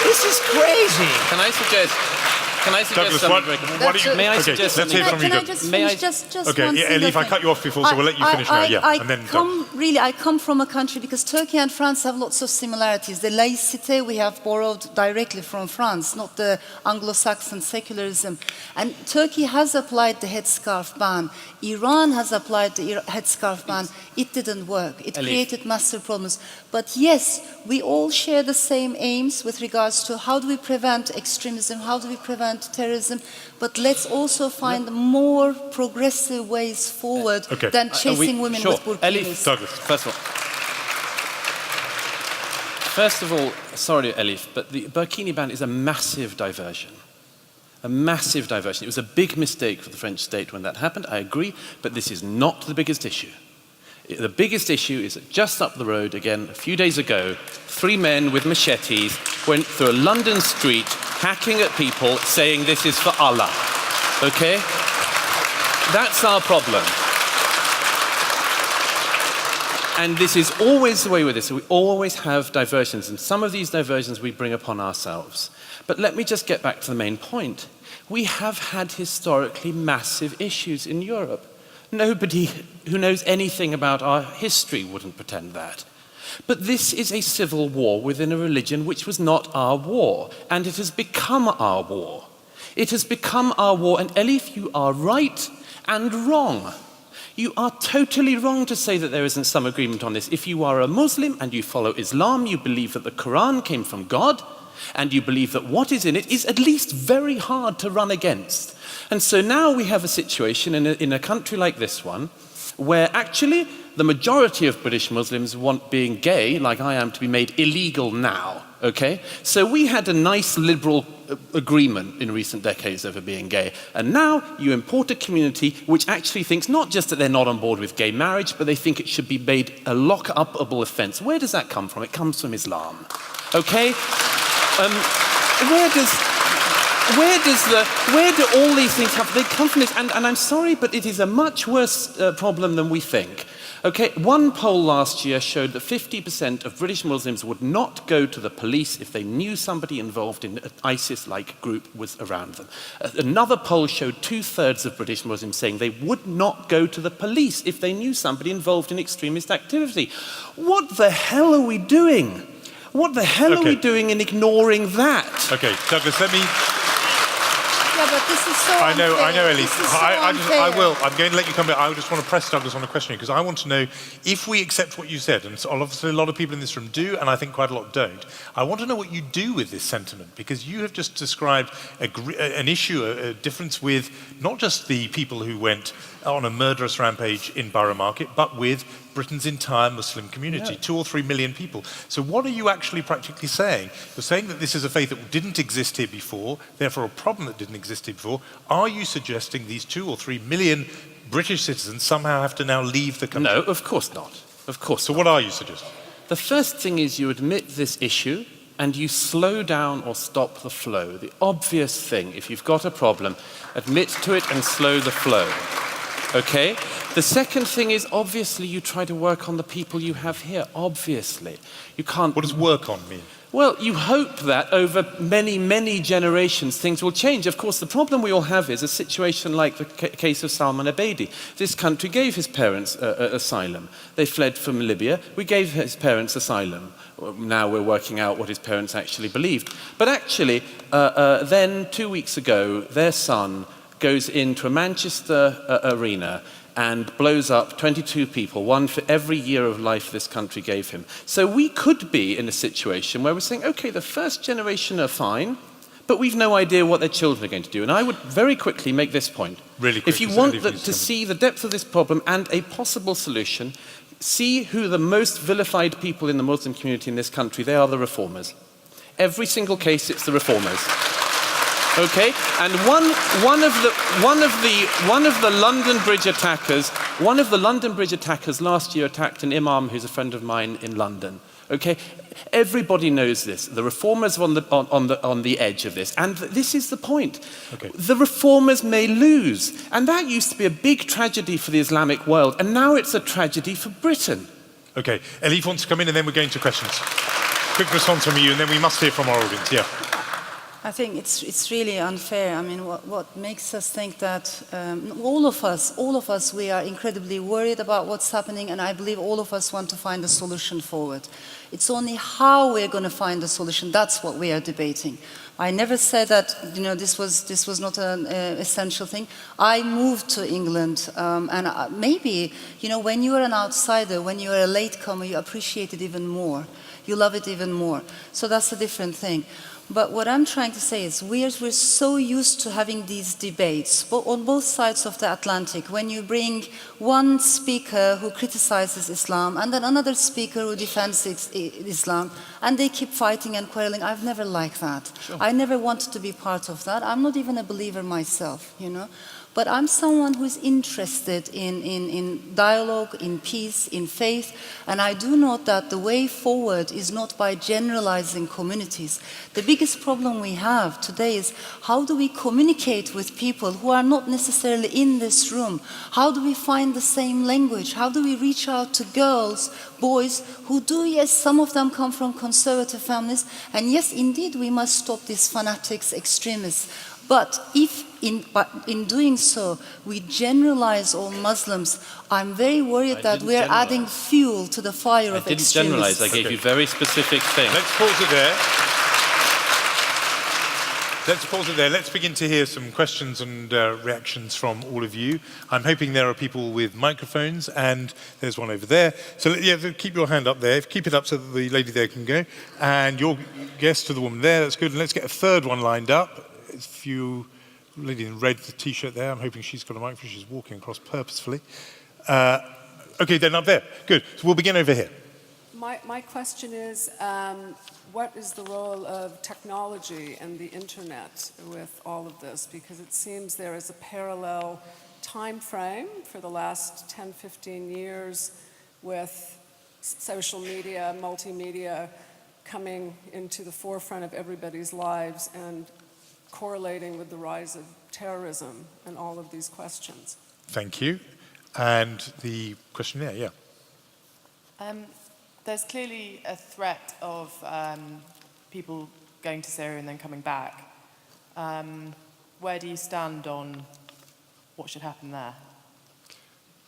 This is crazy. Can I suggest Douglas, something? why don't you... May I okay, suggest let's hear something? from you, Can I Douglas. just May I- finish just Okay, one yeah, single Elif, I thing? cut you off before, so we'll let you finish now. Yeah, and then I come from a country, because Turkey and France have lots of similarities. The laicite we have borrowed directly from France, not the Anglo-Saxon secularism. And Turkey has applied the headscarf ban. Iran has applied the headscarf ban. It didn't work. It Elif. created massive problems. But yes, we all share the same aims with regards to how do we prevent extremism, how do we prevent terrorism, but let's also find more progressive ways forward than chasing women sure. with burkinis. Elif, Douglas. First of all, sorry, Elif, but the burkini ban is a massive diversion. A massive diversion. It was a big mistake for the French state when that happened, I agree, but this is not the biggest issue. The biggest issue is that just up the road, again, a few days ago, 3 men with machetes went through a London street hacking at people saying this is for Allah. Okay? That's our problem. And this is always the way with this. We always have diversions, and some of these diversions we bring upon ourselves. But let me just get back to the main point. We have had historically massive issues in Europe. Nobody who knows anything about our history wouldn't pretend that. But this is a civil war within a religion which was not our war, and it has become our war. It has become our war, and Elif, you are right and wrong. You are totally wrong to say that there isn't some agreement on this. If you are a Muslim and you follow Islam, you believe that the Quran came from God, and you believe that what is in it is at least very hard to run against. And so now we have a situation in a country like this one, where actually the majority of British Muslims want being gay, like I am, to be made illegal now, okay? So we had a nice liberal agreement in recent decades over being gay. And now you import a community which actually thinks not just that they're not on board with gay marriage, but they think it should be made a lock-upable offence. Where does that come from? It comes from Islam. Okay? Where do all these things come from? They come from this, and I'm sorry, but it is a much worse problem than we think. Okay, one poll last year showed that 50% of British Muslims would not go to the police if they knew somebody involved in an ISIS-like group was around them. Another poll showed 2/3 of British Muslims saying they would not go to the police if they knew somebody involved in extremist activity. What the hell are we doing? What the hell are we doing in ignoring that? Okay, Douglas, let me... Yeah, but this is so I know, unfair. Elise. This is so I unfair. will. I'm going to let you come back. I just want to press Douglas on a question because I want to know if we accept what you said, and so obviously a lot of people in this room do, and I think quite a lot don't. I want to know what you do with this sentiment because you have just described an issue, a difference with not just the people who went on a murderous rampage in Borough Market, but with Britain's entire Muslim community, 2 or 3 million people. So what are you actually practically saying? You're saying that this is a faith that didn't exist here before, therefore a problem that didn't exist here before. Are you suggesting these 2 or 3 million British citizens somehow have to now leave the country? No, of course not. Of course So not. what are you suggesting? The first thing is you admit this issue and you slow down or stop the flow. The obvious thing, if you've got a problem, admit to it and slow the flow. Okay? The second thing is obviously you try to work on the people you have here. Obviously. You can't... What does work on mean? Well, you hope that over many, many generations things will change. Of course, the problem we all have is a situation like the case of Salman Abedi. This country gave his parents asylum. They fled from Libya. We gave his parents asylum. Now we're working out what his parents actually believed. But actually, then 2 weeks ago, their son goes into a Manchester arena and blows up 22 people, one for every year of life this country gave him. So we could be in a situation where we're saying, okay, the first generation are fine, but we've no idea what their children are going to do. And I would very quickly make this point. Really If you quickly, want so Elif needs to to- see the depth of this problem and a possible solution, see who the most vilified people in the Muslim community in this country, they are the reformers. Every single case, it's the reformers. Okay, and one of the London Bridge attackers last year attacked an imam who's a friend of mine in London. Okay, everybody knows this. The reformers are on the edge of this, and this is the point. Okay. The reformers may lose, and that used to be a big tragedy for the Islamic world, and now it's a tragedy for Britain. Okay, Elif wants to come in and then we're going to questions. Quick response from you and then we must hear from our audience. Yeah. I think it's really unfair. I mean, what makes us think that all of us, we are incredibly worried about what's happening, and I believe all of us want to find a solution forward. It's only how we're going to find a solution. That's what we are debating. I never said that this was not an essential thing. I moved to England, and maybe when you are an outsider, when you are a latecomer, you appreciate it even more. You love it even more. So that's a different thing. But what I'm trying to say is we're so used to having these debates on both sides of the Atlantic. When you bring one speaker who criticizes Islam and then another speaker who defends Islam, and they keep fighting and quarreling, I've never liked that. Sure. I never wanted to be part of that. I'm not even a believer myself, But I'm someone who is interested in dialogue, in peace, in faith, and I do note that the way forward is not by generalizing communities. The biggest problem we have today is how do we communicate with people who are not necessarily in this room? How do we find the same language? How do we reach out to girls, boys who do, yes, some of them come from conservative families, and yes, indeed, we must stop these fanatics, extremists. But if in doing so, we generalize all Muslims, I'm very worried that we're adding fuel to the fire of I didn't extremists. generalize, I gave you very specific things. Let's pause it there. Let's pause it there. Let's begin to hear some questions and reactions from all of you. I'm hoping there are people with microphones, and there's one over there. So yeah, keep your hand up there. Keep it up so that the lady there can go. And your guess to the woman there, that's good. And let's get a third one lined up. If you, lady in red, the t-shirt there, I'm hoping she's got a microphone. She's walking across purposefully. Okay, then up there. Good. So we'll begin over here. My question is, what is the role of technology and the internet with all of this? Because it seems there is a parallel time frame for the last 10, 15 years with social media, multimedia coming into the forefront of everybody's lives and correlating with the rise of terrorism and all of these questions. Thank you. And the question there, yeah. There's clearly a threat of people going to Syria and then coming back. Where do you stand on what should happen there?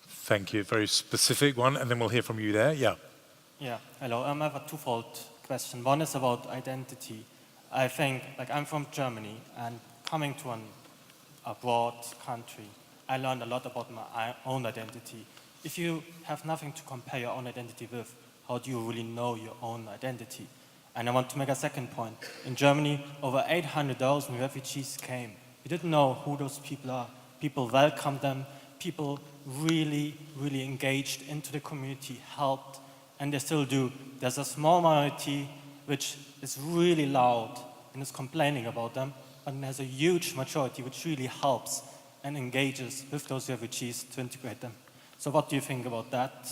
Thank you. Very specific one, and then we'll hear from you there. Yeah. Yeah, hello. I have a twofold question. One is about identity. I think, like, I'm from Germany, and coming to a broad country, I learned a lot about my own identity. If you have nothing to compare your own identity with, how do you really know your own identity? And I want to make a second point. In Germany, over 800,000 refugees came. We didn't know who those people are. People welcomed them. People really, really engaged into the community, helped, and they still do. There's a small minority which is really loud and is complaining about them, but there's a huge majority which really helps and engages with those refugees to integrate them. So what do you think about that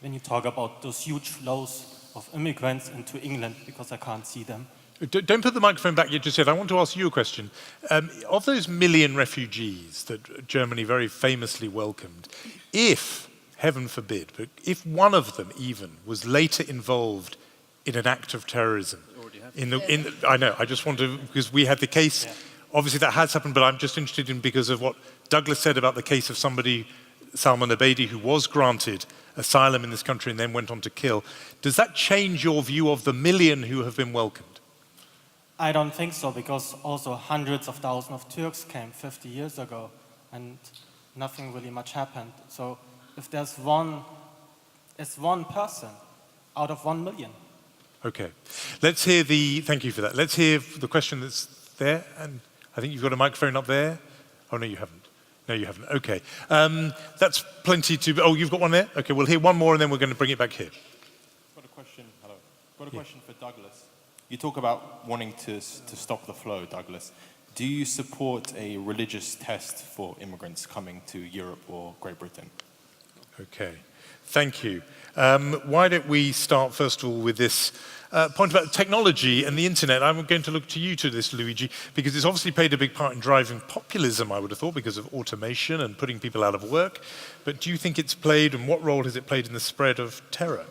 when you talk about those huge flows of immigrants into England, because I can't see them? Don't put the microphone back yet just yet. I want to ask you a question. Of those million refugees that Germany very famously welcomed, if, heaven forbid, but if one of them even was later involved in an act of terrorism, I know, I just want to, because we had the case, obviously that has happened, but I'm just interested in because of what Douglas said about the case of somebody, Salman Abedi, who was granted asylum in this country and then went on to kill. Does that change your view of the million who have been welcomed? I don't think so, because also hundreds of thousands of Turks came 50 years ago and nothing really much happened. So if there's one person out of 1 million. Okay. Let's hear thank you for that. Let's hear the question that's there. And I think you've got a microphone up there. Oh, no, you haven't. No, you haven't. Okay. That's plenty you've got one there? Okay, we'll hear one more and then we're going to bring it back here. Got a question. Hello. Got a question for Douglas. You talk about wanting to stop the flow, Douglas. Do you support a religious test for immigrants coming to Europe or Great Britain? Okay, thank you. Why don't we start, first of all, with this point about technology and the internet. I'm going to look to you to this, Luigi, because it's obviously played a big part in driving populism, I would have thought, because of automation and putting people out of work. But do you think it's played, and what role has it played in the spread of terror?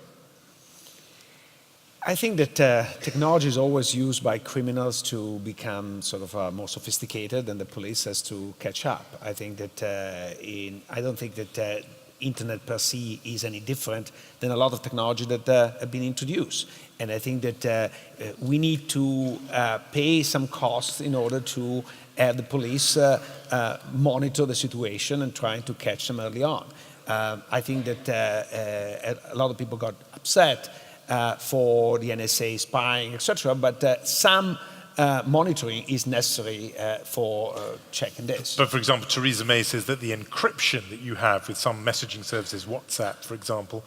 I think that technology is always used by criminals to become sort of more sophisticated, and the police has to catch up. I think that I don't think that internet per se is any different than a lot of technology that have been introduced. And I think that we need to pay some costs in order to have the police monitor the situation and trying to catch them early on. I think that a lot of people got upset for the NSA spying, etc. But some monitoring is necessary for checking this. But for example, Theresa May says that the encryption that you have with some messaging services, WhatsApp, for example,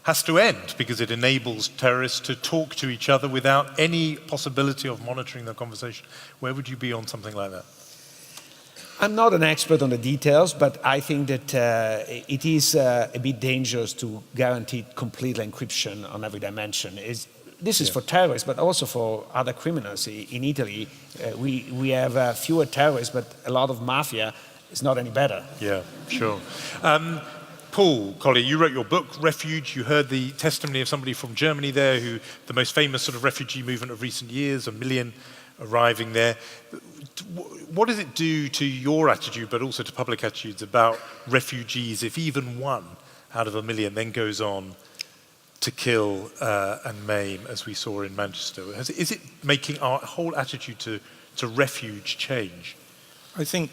has to end because it enables terrorists to talk to each other without any possibility of monitoring their conversation. Where would you be on something like that? I'm not an expert on the details, but I think that it is a bit dangerous to guarantee complete encryption on every dimension. This is for terrorists, but also for other criminals. In Italy, we have fewer terrorists, but a lot of mafia is not any better. Yeah, sure. Paul Collier, you wrote your book, Refuge. You heard the testimony of somebody from Germany there, who the most famous sort of refugee movement of recent years, 1 million arriving there. What does it do to your attitude, but also to public attitudes about refugees if even one out of 1 million then goes on to kill and maim, as we saw in Manchester? Is it making our whole attitude to refuge change? I think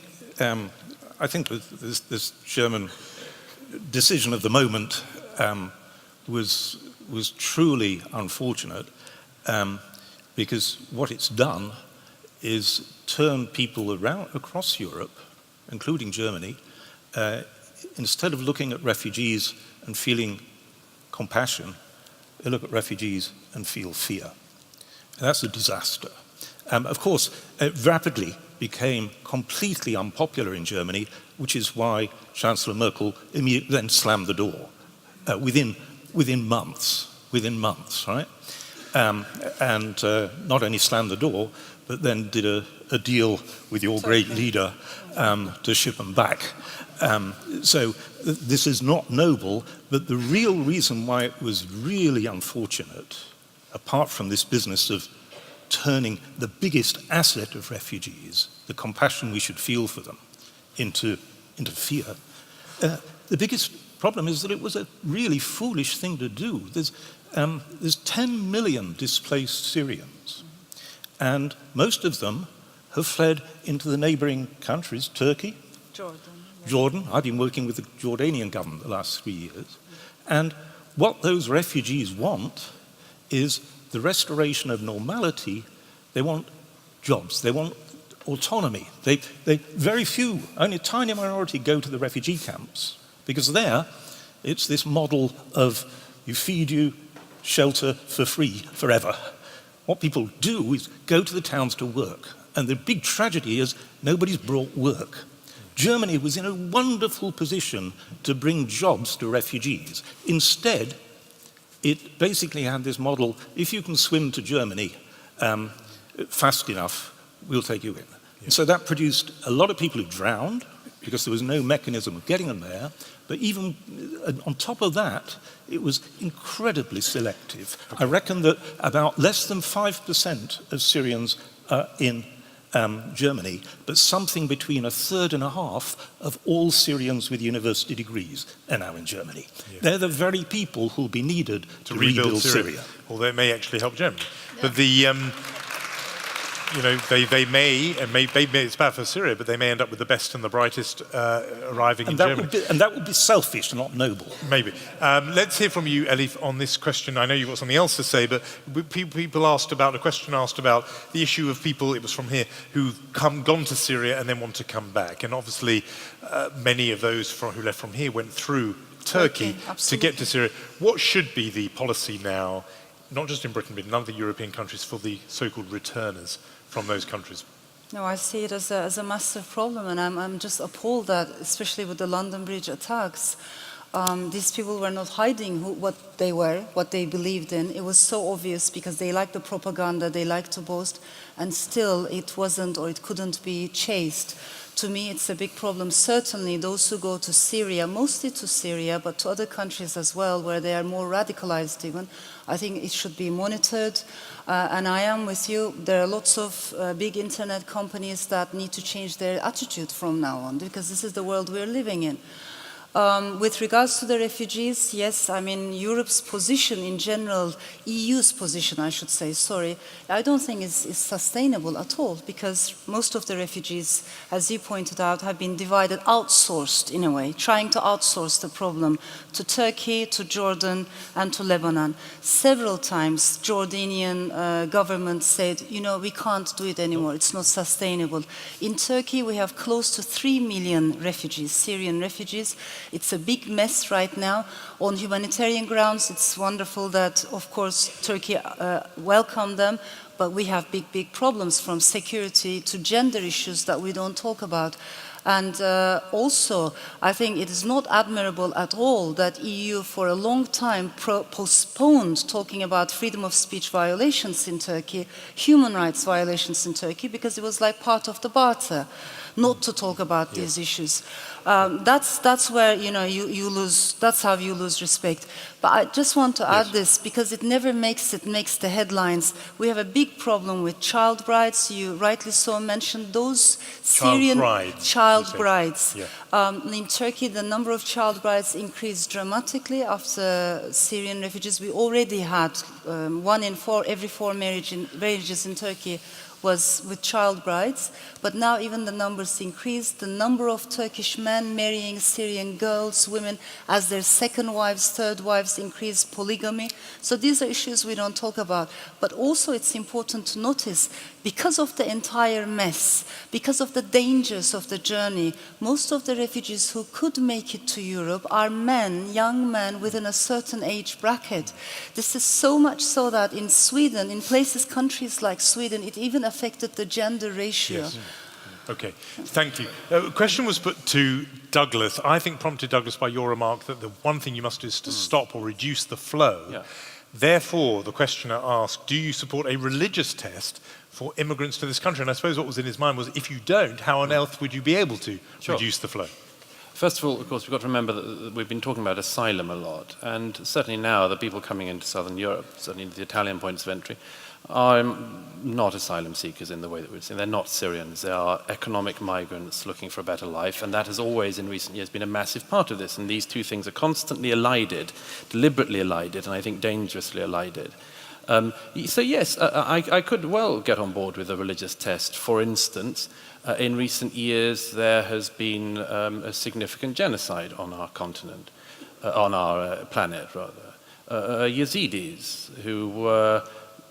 this German decision of the moment was truly unfortunate, because what it's done is turn people across Europe, including Germany, instead of looking at refugees and feeling compassion, they look at refugees and feel fear. And that's a disaster. Of course, it rapidly became completely unpopular in Germany, which is why Chancellor Merkel immediately then slammed the door within months, right? And not only slammed the door, but then did a deal with your great leader to ship them back. So this is not noble, but the real reason why it was really unfortunate, apart from this business of turning the biggest asset of refugees, the compassion we should feel for them, into fear, the biggest problem is that it was a really foolish thing to do. There's 10 million displaced Syrians, and most of them have fled into the neighboring countries, Turkey, Jordan. I've been working with the Jordanian government the last 3 years. And what those refugees want is the restoration of normality. They want jobs. They want autonomy. Very few, only a tiny minority go to the refugee camps, because there it's this model of you feed you, shelter for free forever. What people do is go to the towns to work. And the big tragedy is nobody's brought work. Germany was in a wonderful position to bring jobs to refugees. Instead, it basically had this model, if you can swim to Germany fast enough, we'll take you in. And so that produced a lot of people who drowned, because there was no mechanism of getting them there. But even on top of that, it was incredibly selective. I reckon that about less than 5% of Syrians are in Germany, but something between a third and a half of all Syrians with university degrees are now in Germany. Yeah. They're the very people who'll be needed to rebuild Syria. Although it may actually help Germany. Yeah. But they may, it's bad for Syria, but they may end up with the best and the brightest arriving in Germany. And that would be selfish, not noble. Maybe. Let's hear from you, Elif, on this question. I know you've got something else to say, but people asked about the issue of people, it was from here, who've gone to Syria and then want to come back. And obviously, many of those who left from here went through Turkey to get to Syria. What should be the policy now, not just in Britain, but in other European countries, for the so-called returners from those countries? No, I see it as a massive problem, and I'm just appalled that, especially with the London Bridge attacks, these people were not hiding what they were, what they believed in. It was so obvious because they liked the propaganda, they liked to boast, and still it wasn't or it couldn't be chased. To me, it's a big problem. Certainly, those who go to Syria, mostly to Syria, but to other countries as well, where they are more radicalized even, I think it should be monitored. And I am with you. There are lots of big internet companies that need to change their attitude from now on, because this is the world we're living in. With regards to the refugees, yes, I mean, Europe's position in general, EU's position, I should say, I don't think is sustainable at all, because most of the refugees, as you pointed out, have been divided, outsourced in a way, trying to outsource the problem to Turkey, to Jordan, and to Lebanon. Several times, Jordanian government said, we can't do it anymore, it's not sustainable. In Turkey, we have close to 3 million refugees, Syrian refugees. It's a big mess right now. On humanitarian grounds, it's wonderful that, of course, Turkey welcomed them, but we have big problems, from security to gender issues that we don't talk about. And also, I think it is not admirable at all that EU for a long time postponed talking about freedom of speech violations in Turkey, human rights violations in Turkey, because it was like part of the barter not to talk about these issues. That's where you lose. That's how you lose respect. But I just want to add this, because it never makes the headlines. We have a big problem with child brides. You rightly so mentioned those Syrian child brides. Yeah. In Turkey, the number of child brides increased dramatically after Syrian refugees. We already had every four marriages in Turkey was with child brides, but now even the numbers increased. The number of Turkish men marrying Syrian girls, women as their second wives, third wives increased, polygamy. So these are issues we don't talk about. But also it's important to notice, because of the entire mess, because of the dangers of the journey, most of the refugees who could make it to Europe are men, young men within a certain age bracket. This is so much so that in Sweden, in places, countries like Sweden, it even affected the gender ratio. Yes. Okay, thank you. A question was put to Douglas, I think prompted Douglas by your remark that the one thing you must do is to stop or reduce the flow. Yeah. Therefore, the questioner asked, do you support a religious test for immigrants to this country? And I suppose what was in his mind was, if you don't, how on earth would you be able to reduce the flow? First of all, of course, we've got to remember that we've been talking about asylum a lot, and certainly now the people coming into southern Europe, certainly the Italian points of entry, are not asylum seekers in the way that we're saying. They're not Syrians. They are economic migrants looking for a better life, and that has always, in recent years, been a massive part of this. And these two things are constantly elided, deliberately elided, and I think dangerously elided. So yes, I could well get on board with a religious test. For instance, in recent years, there has been a significant genocide on our continent, on our planet, rather. Yazidis, who were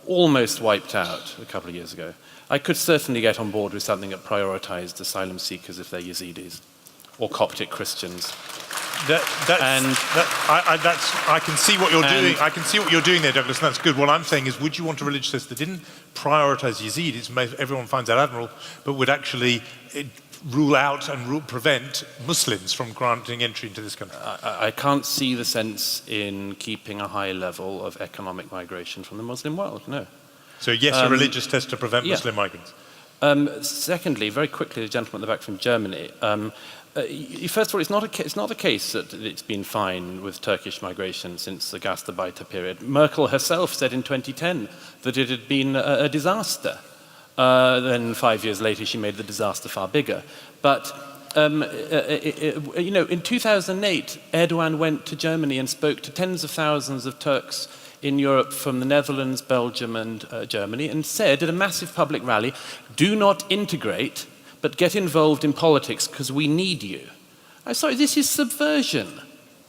almost wiped out a couple of years ago. I could certainly get on board with something that prioritized asylum seekers if they're Yazidis or Coptic Christians. I can see what you're doing. I can see what you're doing there, Douglas, and that's good. What I'm saying is, would you want a religious test that didn't prioritize Yazidis, everyone finds that admirable, but would actually rule out and prevent Muslims from granting entry into this country? I can't see the sense in keeping a high level of economic migration from the Muslim world, no. So yes, a religious test to prevent Muslim migrants. Secondly, very quickly, the gentleman at the back from Germany. First of all, it's not the case that it's been fine with Turkish migration since the Gastarbeiter period. Merkel herself said in 2010 that it had been a disaster. Then 5 years later, she made the disaster far bigger. But, in 2008, Erdogan went to Germany and spoke to tens of thousands of Turks in Europe from the Netherlands, Belgium, and Germany, and said at a massive public rally, do not integrate, but get involved in politics because we need you. I'm sorry, this is subversion.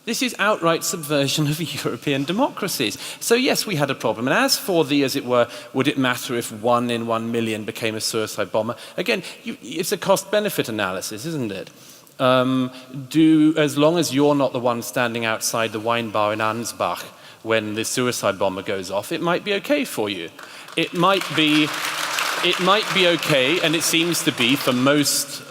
This is outright subversion of European democracies. So yes, we had a problem. And as for as it were, would it matter if 1 in 1 million became a suicide bomber? Again, it's a cost-benefit analysis, isn't it? As long as you're not the one standing outside the wine bar in Ansbach when the suicide bomber goes off, it might be okay for you. It might be okay, and it seems to be for most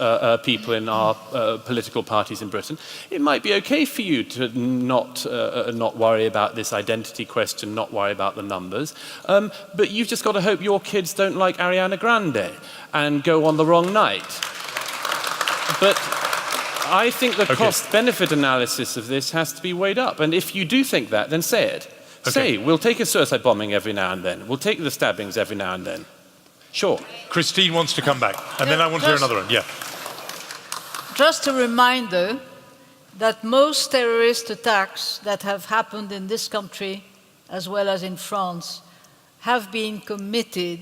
people in our political parties in Britain, it might be okay for you to not worry about this identity question, not worry about the numbers, but you've just got to hope your kids don't like Ariana Grande and go on the wrong night. But I think the cost-benefit analysis of this has to be weighed up, and if you do think that, then say it. Say, we'll take a suicide bombing every now and then. We'll take the stabbings every now and then. Sure. Christine wants to come back, and then I want to hear another one. Yeah. Just a reminder that most terrorist attacks that have happened in this country, as well as in France, have been committed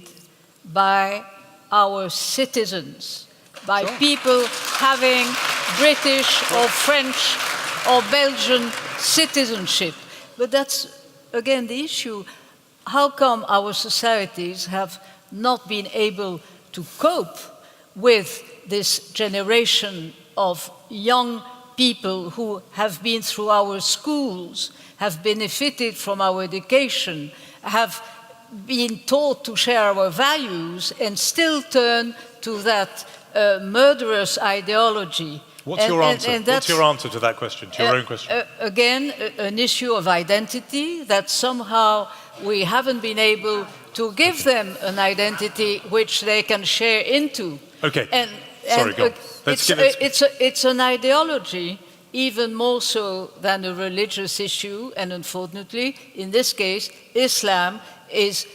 by our citizens, by people having British or French or Belgian citizenship. But that's, again, the issue. How come our societies have not been able to cope with this generation of young people who have been through our schools, have benefited from our education, have been taught to share our values, and still turn to that murderous ideology? What's your answer? What's your answer to that question, to your own question? Again, an issue of identity, that somehow we haven't been able to give them an identity which they can share into. Okay. Sorry, go on. It's an ideology, even more so than a religious issue, and unfortunately, in this case, Islam is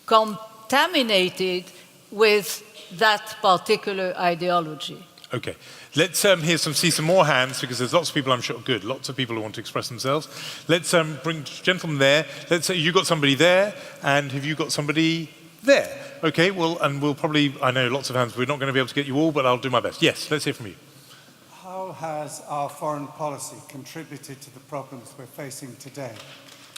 contaminated with that particular ideology. Okay. Let's see some more hands, because there's lots of people, I'm sure, good, lots of people who want to express themselves. Let's bring gentlemen there. Let's say you got somebody there, and have you got somebody There. Okay, well, and we'll probably, I know lots of hands, we're not going to be able to get you all, but I'll do my best. Yes, let's hear from you. How has our foreign policy contributed to the problems we're facing today?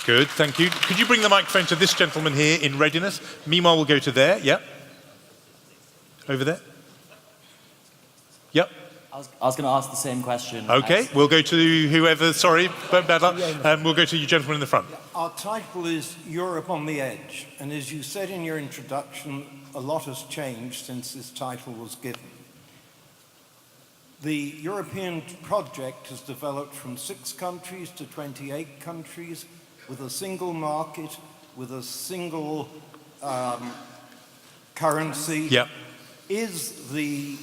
Good, thank you. Could you bring the microphone to this gentleman here in readiness? Meanwhile, we'll go to there. Yep. Over there. Yep. I was going to ask the same question. Okay, we'll go to whoever, sorry, bad luck. We'll go to you gentleman in the front. Our title is Europe on the Edge, and as you said in your introduction, a lot has changed since this title was given. The European project has developed from 6 countries to 28 countries, with a single market, with a single currency. Yep. Is the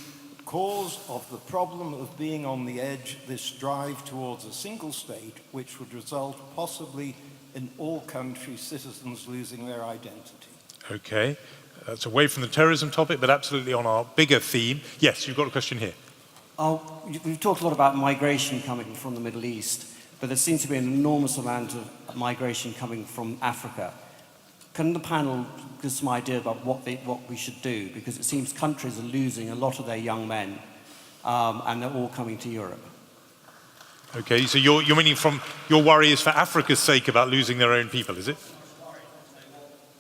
cause of the problem of being on the edge this drive towards a single state, which would result possibly in all countries' citizens losing their identity? Okay, that's away from the terrorism topic, but absolutely on our bigger theme. Yes, you've got a question here. Oh, we've talked a lot about migration coming from the Middle East, but there seems to be an enormous amount of migration coming from Africa. Can the panel give some idea about what we should do? Because it seems countries are losing a lot of their young men, and they're all coming to Europe. Okay, so you're meaning from, your worry is for Africa's sake about losing their own people, is it?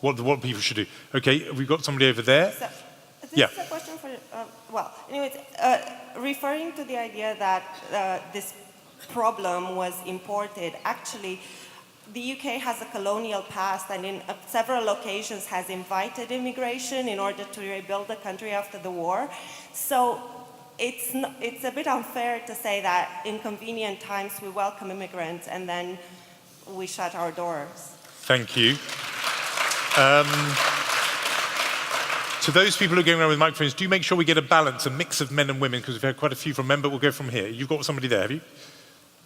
What people should do. Okay, we've got somebody over there. So, this yeah. is a question for, referring to the idea that this problem was imported, actually, the UK has a colonial past and in several occasions has invited immigration in order to rebuild the country after the war. So it's a bit unfair to say that in convenient times we welcome immigrants and then we shut our doors. Thank you. To those people who are going around with microphones, do make sure we get a balance, a mix of men and women, because we've had quite a few from men, but we'll go from here. You've got somebody there, have you?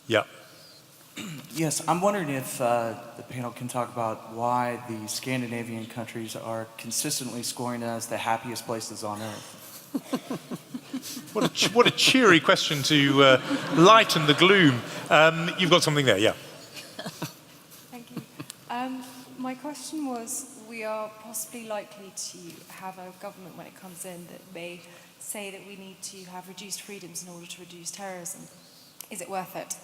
Yeah. Yes, I'm wondering if the panel can talk about why the Scandinavian countries are consistently scoring as the happiest places on earth. What a cheery question to lighten the gloom. You've got something there, yeah. Thank you. My question was, we are possibly likely to have a government when it comes in that may say that we need to have reduced freedoms in order to reduce terrorism. Is it worth it?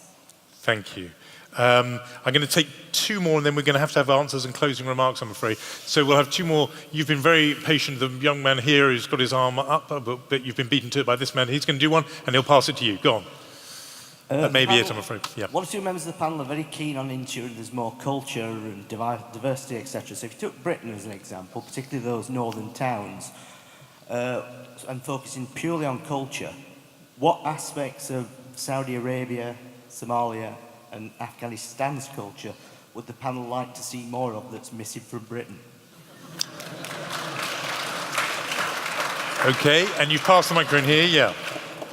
Thank you. I'm going to take 2 more, and then we're going to have answers and closing remarks, I'm afraid. So we'll have 2 more. You've been very patient. The young man here who's got his arm up, but you've been beaten to it by this man. He's going to do one, and he'll pass it to you. Go on. That may be it, I'm afraid. Yeah. One or two members of the panel are very keen on ensuring there's more culture and diversity, etc. So if you took Britain as an example, particularly those northern towns, and focusing purely on culture, what aspects of Saudi Arabia, Somalia and Afghanistan's culture would the panel like to see more of that's missing from Britain? Okay, and you pass the microphone here, yeah.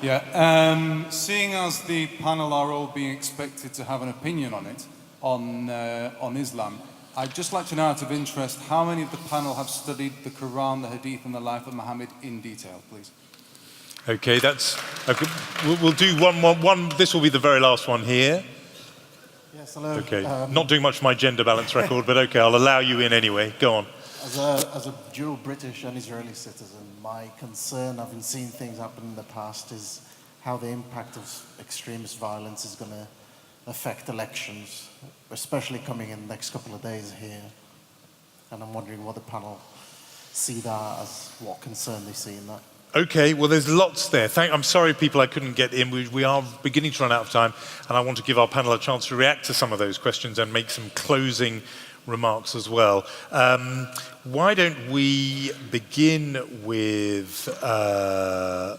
Yeah, seeing as the panel are all being expected to have an opinion on it, on Islam, I'd just like to know out of interest, how many of the panel have studied the Quran, the Hadith and the life of Muhammad in detail, please? Okay, that's, okay. We'll do one, this will be the very last one here. Yes, hello. Okay, not doing much for my gender balance record, but okay, I'll allow you in anyway. Go on. As a dual British and Israeli citizen, my concern, having seen things happen in the past, is how the impact of extremist violence is going to affect elections, especially coming in the next couple of days here. And I'm wondering what the panel see that as, what concern they see in that. Okay, well, there's lots there. I'm sorry, people, I couldn't get in. We are beginning to run out of time, and I want to give our panel a chance to react to some of those questions and make some closing remarks as well. Why don't we begin with, well,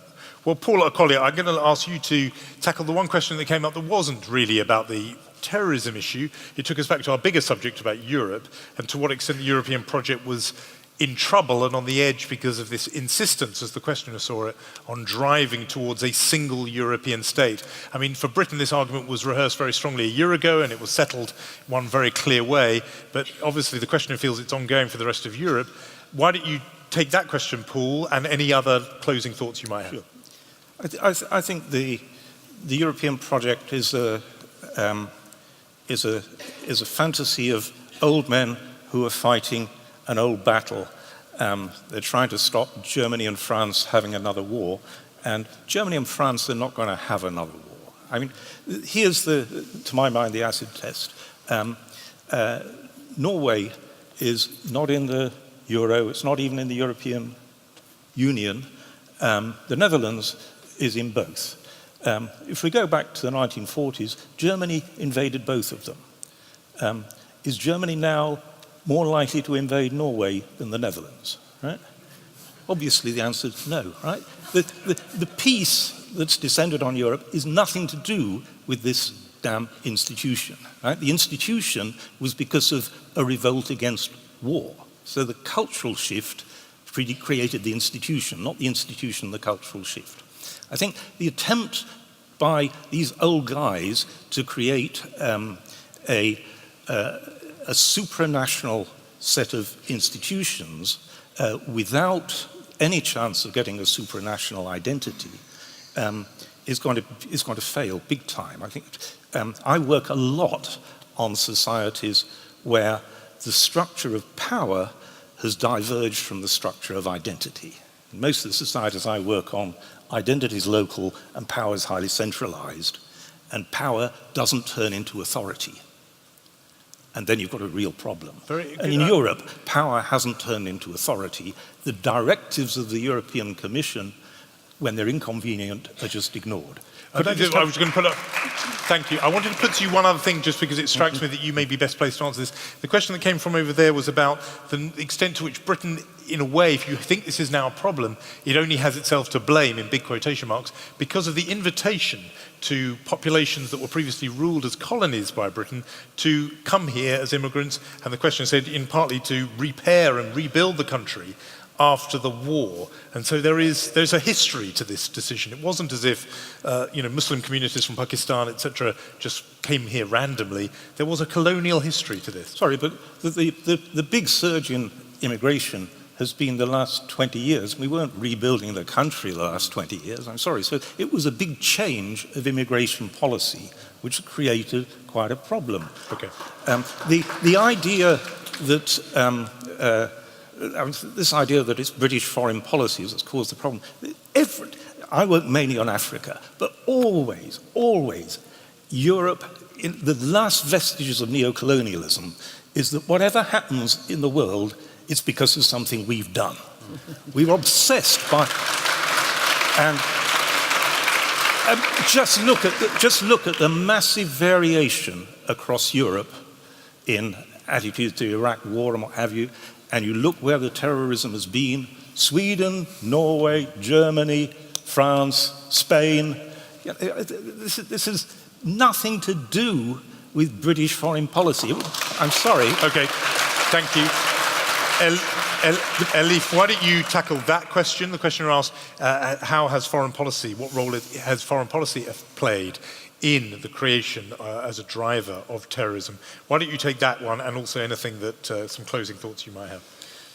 Paula Collier, I'm going to ask you to tackle the one question that came up that wasn't really about the terrorism issue. It took us back to our bigger subject about Europe and to what extent the European project was in trouble and on the edge because of this insistence, as the questioner saw it, on driving towards a single European state. I mean, for Britain, this argument was rehearsed very strongly a year ago, and it was settled one very clear way. But obviously, the questioner feels it's ongoing for the rest of Europe. Why don't you take that question, Paul, and any other closing thoughts you might have? Sure. I think the European project is a fantasy of old men who are fighting an old battle. They're trying to stop Germany and France having another war, and Germany and France are not going to have another war. I mean, here's to my mind, the acid test. Norway is not in the euro, it's not even in the European Union. The Netherlands is in both. If we go back to the 1940s, Germany invaded both of them. Is Germany now more likely to invade Norway than the Netherlands? Right? Obviously, the answer is no. Right? The peace that's descended on Europe is nothing to do with this damn institution. Right? The institution was because of a revolt against war. So the cultural shift created the institution, not the institution, the cultural shift. I think the attempt by these old guys to create a supranational set of institutions without any chance of getting a supranational identity is going to fail big time. I think I work a lot on societies where the structure of power has diverged from the structure of identity. In most of the societies I work on, identity is local and power is highly centralized, and power doesn't turn into authority. And then you've got a real problem. And in Europe, power hasn't turned into authority. The directives of the European Commission, when they're inconvenient, are just ignored. I was going to put up. Thank you. I wanted to put to you one other thing, just because it strikes me that you may be best placed to answer this. The question that came from over there was about the extent to which Britain, in a way, if you think this is now a problem, it only has itself to blame, in big quotation marks, because of the invitation to populations that were previously ruled as colonies by Britain to come here as immigrants. And the question said, in partly to repair and rebuild the country after the war. And so there's a history to this decision. It wasn't as if Muslim communities from Pakistan, etc., just came here randomly. There was a colonial history to this. Sorry, but the big surge in immigration has been the last 20 years. We weren't rebuilding the country the last 20 years, I'm sorry. So it was a big change of immigration policy, which created quite a problem. Okay. The idea that this idea that it's British foreign policies that's caused the problem. I work mainly on Africa, but always, Europe, in the last vestiges of neocolonialism, is that whatever happens in the world, it's because of something we've done. We were obsessed by, and just look at the massive variation across Europe in attitudes to the Iraq War and what have you. And you look where the terrorism has been, Sweden, Norway, Germany, France, Spain. This is nothing to do with British foreign policy. I'm sorry. Okay, thank you. Elif, why don't you tackle that question? The questioner asked, how has foreign policy, what role has foreign policy played in the creation as a driver of terrorism? Why don't you take that one, and also anything that, some closing thoughts you might have?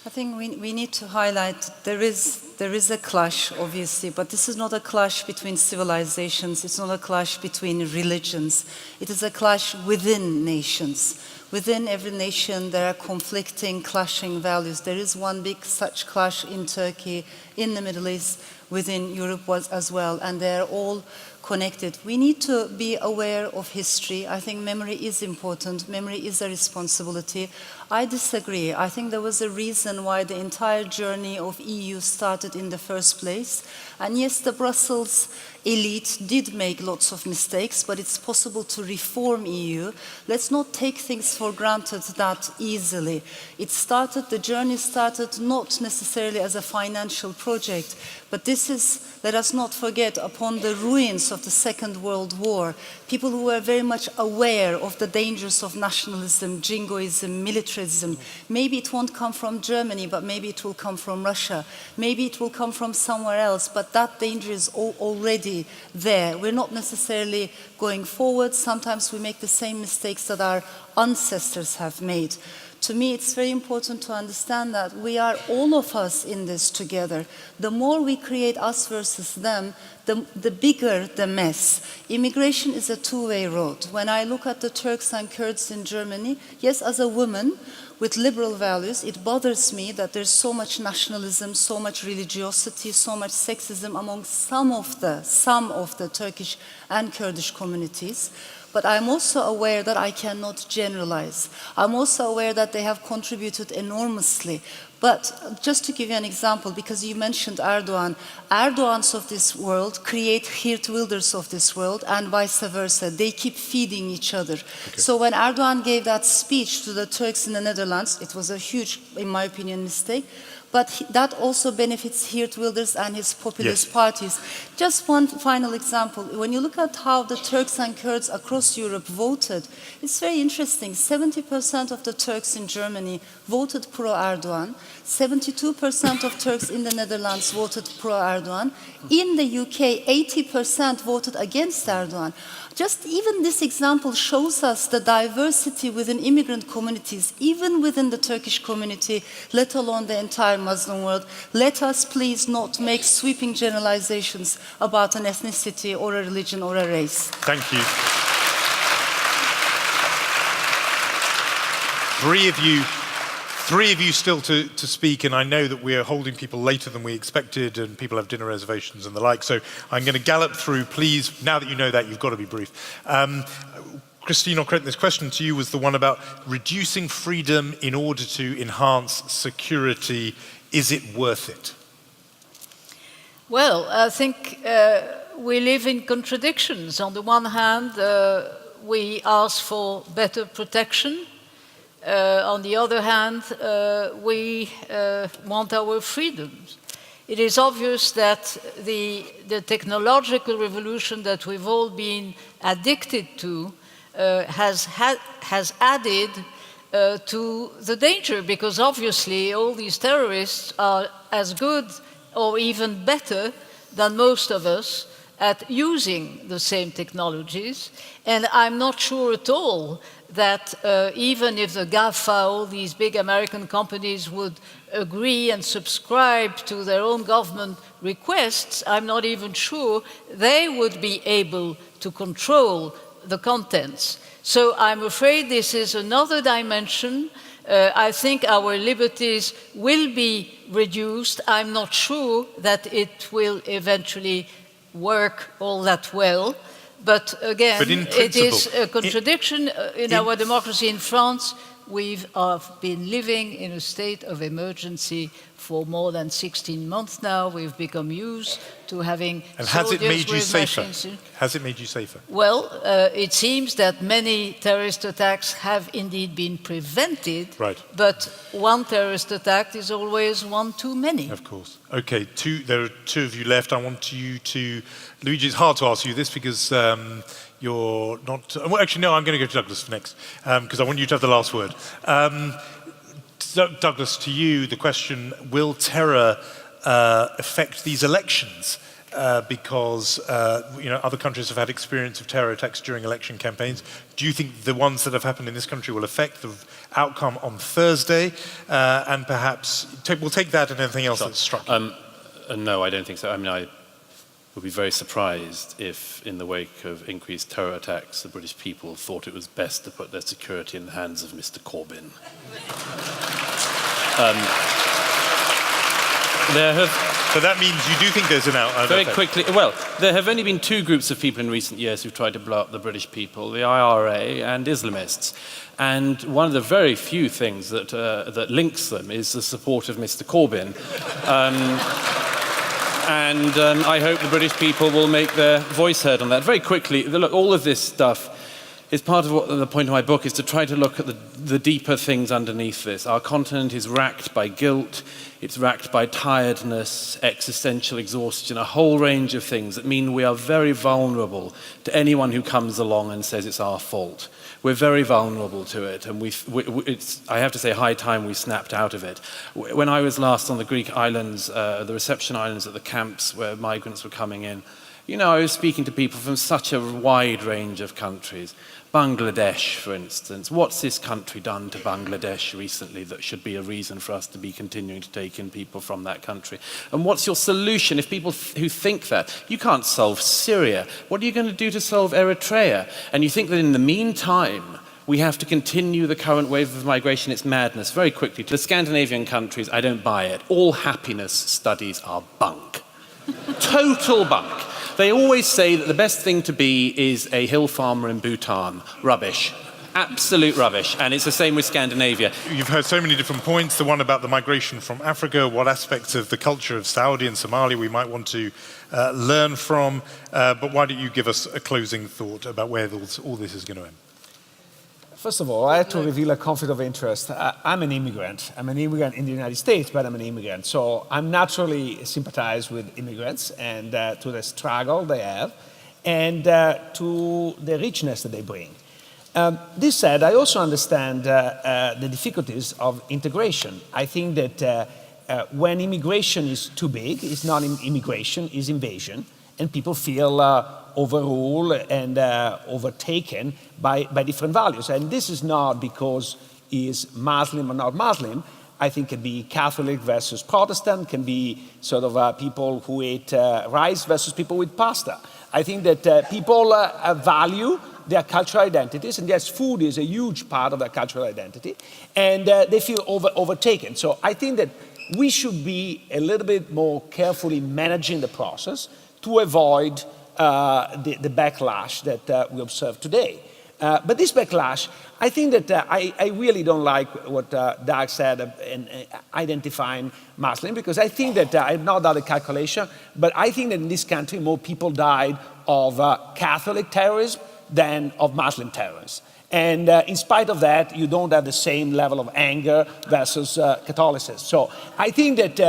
I think we need to highlight there is a clash, obviously, but this is not a clash between civilizations. It's not a clash between religions. It is a clash within nations. Within every nation, there are conflicting, clashing values. There is one big such clash in Turkey, in the Middle East, within Europe as well, and they're all connected. We need to be aware of history. I think memory is important. Memory is a responsibility. I disagree. I think there was a reason why the entire journey of EU started in the first place. And yes, the Brussels elite did make lots of mistakes, but it's possible to reform EU. Let's not take things for granted that easily. The journey started not necessarily as a financial project, but this is, let us not forget, upon the ruins of the Second World War, people who were very much aware of the dangers of nationalism, jingoism, militarism. Maybe it won't come from Germany, but maybe it will come from Russia. Maybe it will come from somewhere else, but that danger is already there. We're not necessarily going forward. Sometimes we make the same mistakes that our ancestors have made. To me, it's very important to understand that we are all of us in this together. The more we create us versus them, the bigger the mess. Immigration is a two-way road. When I look at the Turks and Kurds in Germany, yes, as a woman, with liberal values, it bothers me that there's so much nationalism, so much religiosity, so much sexism among some of the Turkish and Kurdish communities. But I'm also aware that I cannot generalize. I'm also aware that they have contributed enormously. But just to give you an example, because you mentioned Erdogan, Erdogans of this world create Geert Wilders of this world, and vice versa. They keep feeding each other. Okay. So when Erdogan gave that speech to the Turks in the Netherlands, it was a huge, in my opinion, mistake. But that also benefits Geert Wilders and his populist parties. Just one final example. When you look at how the Turks and Kurds across Europe voted, it's very interesting. 70% of the Turks in Germany voted pro-Erdogan. 72% of Turks in the Netherlands voted pro-Erdogan. In the UK, 80% voted against Erdogan. Just even this example shows us the diversity within immigrant communities, even within the Turkish community, let alone the entire Muslim world. Let us please not make sweeping generalizations about an ethnicity or a religion or a race. Thank you. Three of you still to speak, and I know that we're holding people later than we expected, and people have dinner reservations and the like, so I'm going to gallop through. Please, now that you know that, you've got to be brief. Christine O'Crenton, this question to you was the one about reducing freedom in order to enhance security. Is it worth it? Well, I think we live in contradictions. On the one hand, we ask for better protection. On the other hand, we want our freedoms. It is obvious that the technological revolution that we've all been addicted to has added to the danger, because obviously all these terrorists are as good or even better than most of us at using the same technologies. And I'm not sure at all that even if the GAFA, all these big American companies, would agree and subscribe to their own government requests, I'm not even sure they would be able to control the contents. So I'm afraid this is another dimension. I think our liberties will be reduced. I'm not sure that it will eventually work all that well. But again, it is a contradiction in our democracy in France. We've been living in a state of emergency for more than 16 months now. We've become used to having And has it made you safer? machines. Has it made you safer? Well, it seems that many terrorist attacks have indeed been prevented. Right. But one terrorist attack is always one too many. Of course. Okay, there are two of you left. I want you to... Luigi, it's hard to ask you this because you're not... Well, actually, no, I'm going to go to Douglas next because I want you to have the last word. Douglas, to you, the question, will terror affect these elections? Because other countries have had experience of terror attacks during election campaigns. Do you think the ones that have happened in this country will affect the outcome on Thursday? And perhaps we'll take that and anything else that's struck you. No, I don't think so. I mean, I would be very surprised if, in the wake of increased terror attacks, the British people thought it was best to put their security in the hands of Mr. Corbyn. So that means you do think there's an outcome? Very quickly, well, there have only been two groups of people in recent years who've tried to blow up the British people, the IRA and Islamists. And one of the very few things that links them is the support of Mr. Corbyn. And I hope the British people will make their voice heard on that. Very quickly, look, all of this stuff is part of what the point of my book is to try to look at the deeper things underneath this. Our continent is racked by guilt, it's racked by tiredness, existential exhaustion, a whole range of things that mean we are very vulnerable to anyone who comes along and says it's our fault. We're very vulnerable to it, and it's, I have to say, high time we snapped out of it. When I was last on the Greek islands, the reception islands at the camps where migrants were coming in, I was speaking to people from such a wide range of countries. Bangladesh, for instance. What's this country done to Bangladesh recently that should be a reason for us to be continuing to take in people from that country? And what's your solution if people who think that? You can't solve Syria. What are you going to do to solve Eritrea? And you think that in the meantime, We have to continue the current wave of migration. It's madness. Very quickly, to the Scandinavian countries, I don't buy it. All happiness studies are bunk. Total bunk. They always say that the best thing to be is a hill farmer in Bhutan. Rubbish. Absolute rubbish. And it's the same with Scandinavia. You've heard so many different points. The one about the migration from Africa, what aspects of the culture of Saudi and Somalia we might want to learn from. But why don't you give us a closing thought about where all this is going to end? First of all, I have to reveal a conflict of interest. I'm an immigrant. I'm an immigrant in the United States, but I'm an immigrant. So I'm naturally sympathize with immigrants and to the struggle they have and to the richness that they bring. This said, I also understand the difficulties of integration. I think that when immigration is too big, it's not immigration, it's invasion, and people feel overruled and overtaken by different values. And this is not because he's Muslim or not Muslim. I think it can be Catholic versus Protestant, can be sort of people who eat rice versus people with pasta. I think that people value their cultural identities, and yes, food is a huge part of their cultural identity, and they feel overtaken. So I think that we should be a little bit more carefully managing the process to avoid the backlash that we observe today. But this backlash, I think that I really don't like what Doug said in identifying Muslim, because I think that I've not done the calculation, but I think that in this country more people died of Catholic terrorism than of Muslim terrorists. And in spite of that, you don't have the same level of anger versus Catholicism. So I think that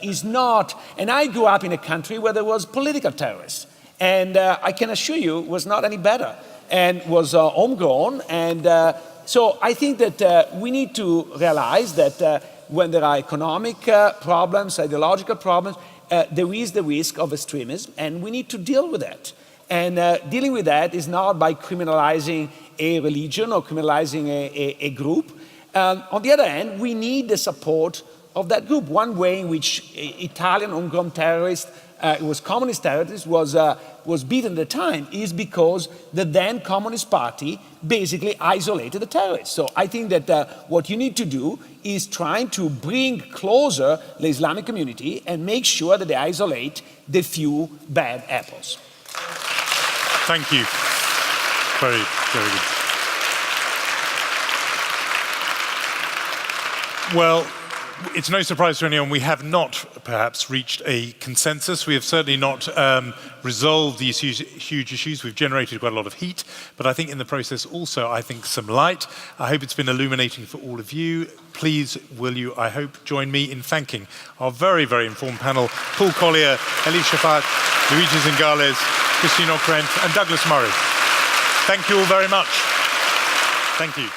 is not, and I grew up in a country where there was political terrorists, and I can assure you it was not any better, and was homegrown. And so I think that we need to realize that when there are economic problems, ideological problems, there is the risk of extremism, and we need to deal with that. And dealing with that is not by criminalizing a religion or criminalizing a group. On the other hand, we need the support of that group. One way in which Italian homegrown terrorists, it was communist terrorists, was beaten at the time is because the then Communist Party basically isolated the terrorists. So I think that what you need to do is trying to bring closer the Islamic community and make sure that they isolate the few bad apples. Thank you. Very, very good. Well, it's no surprise to anyone we have not perhaps reached a consensus. We have certainly not resolved these huge issues. We've generated quite a lot of heat, but I think in the process also, I think, some light. I hope it's been illuminating for all of you. Please, will you, I hope, join me in thanking our very, very informed panel, Paul Collier, Elif Shafak, Luigi Zingales, Christine Ockrent, and Douglas Murray. Thank you all very much. Thank you.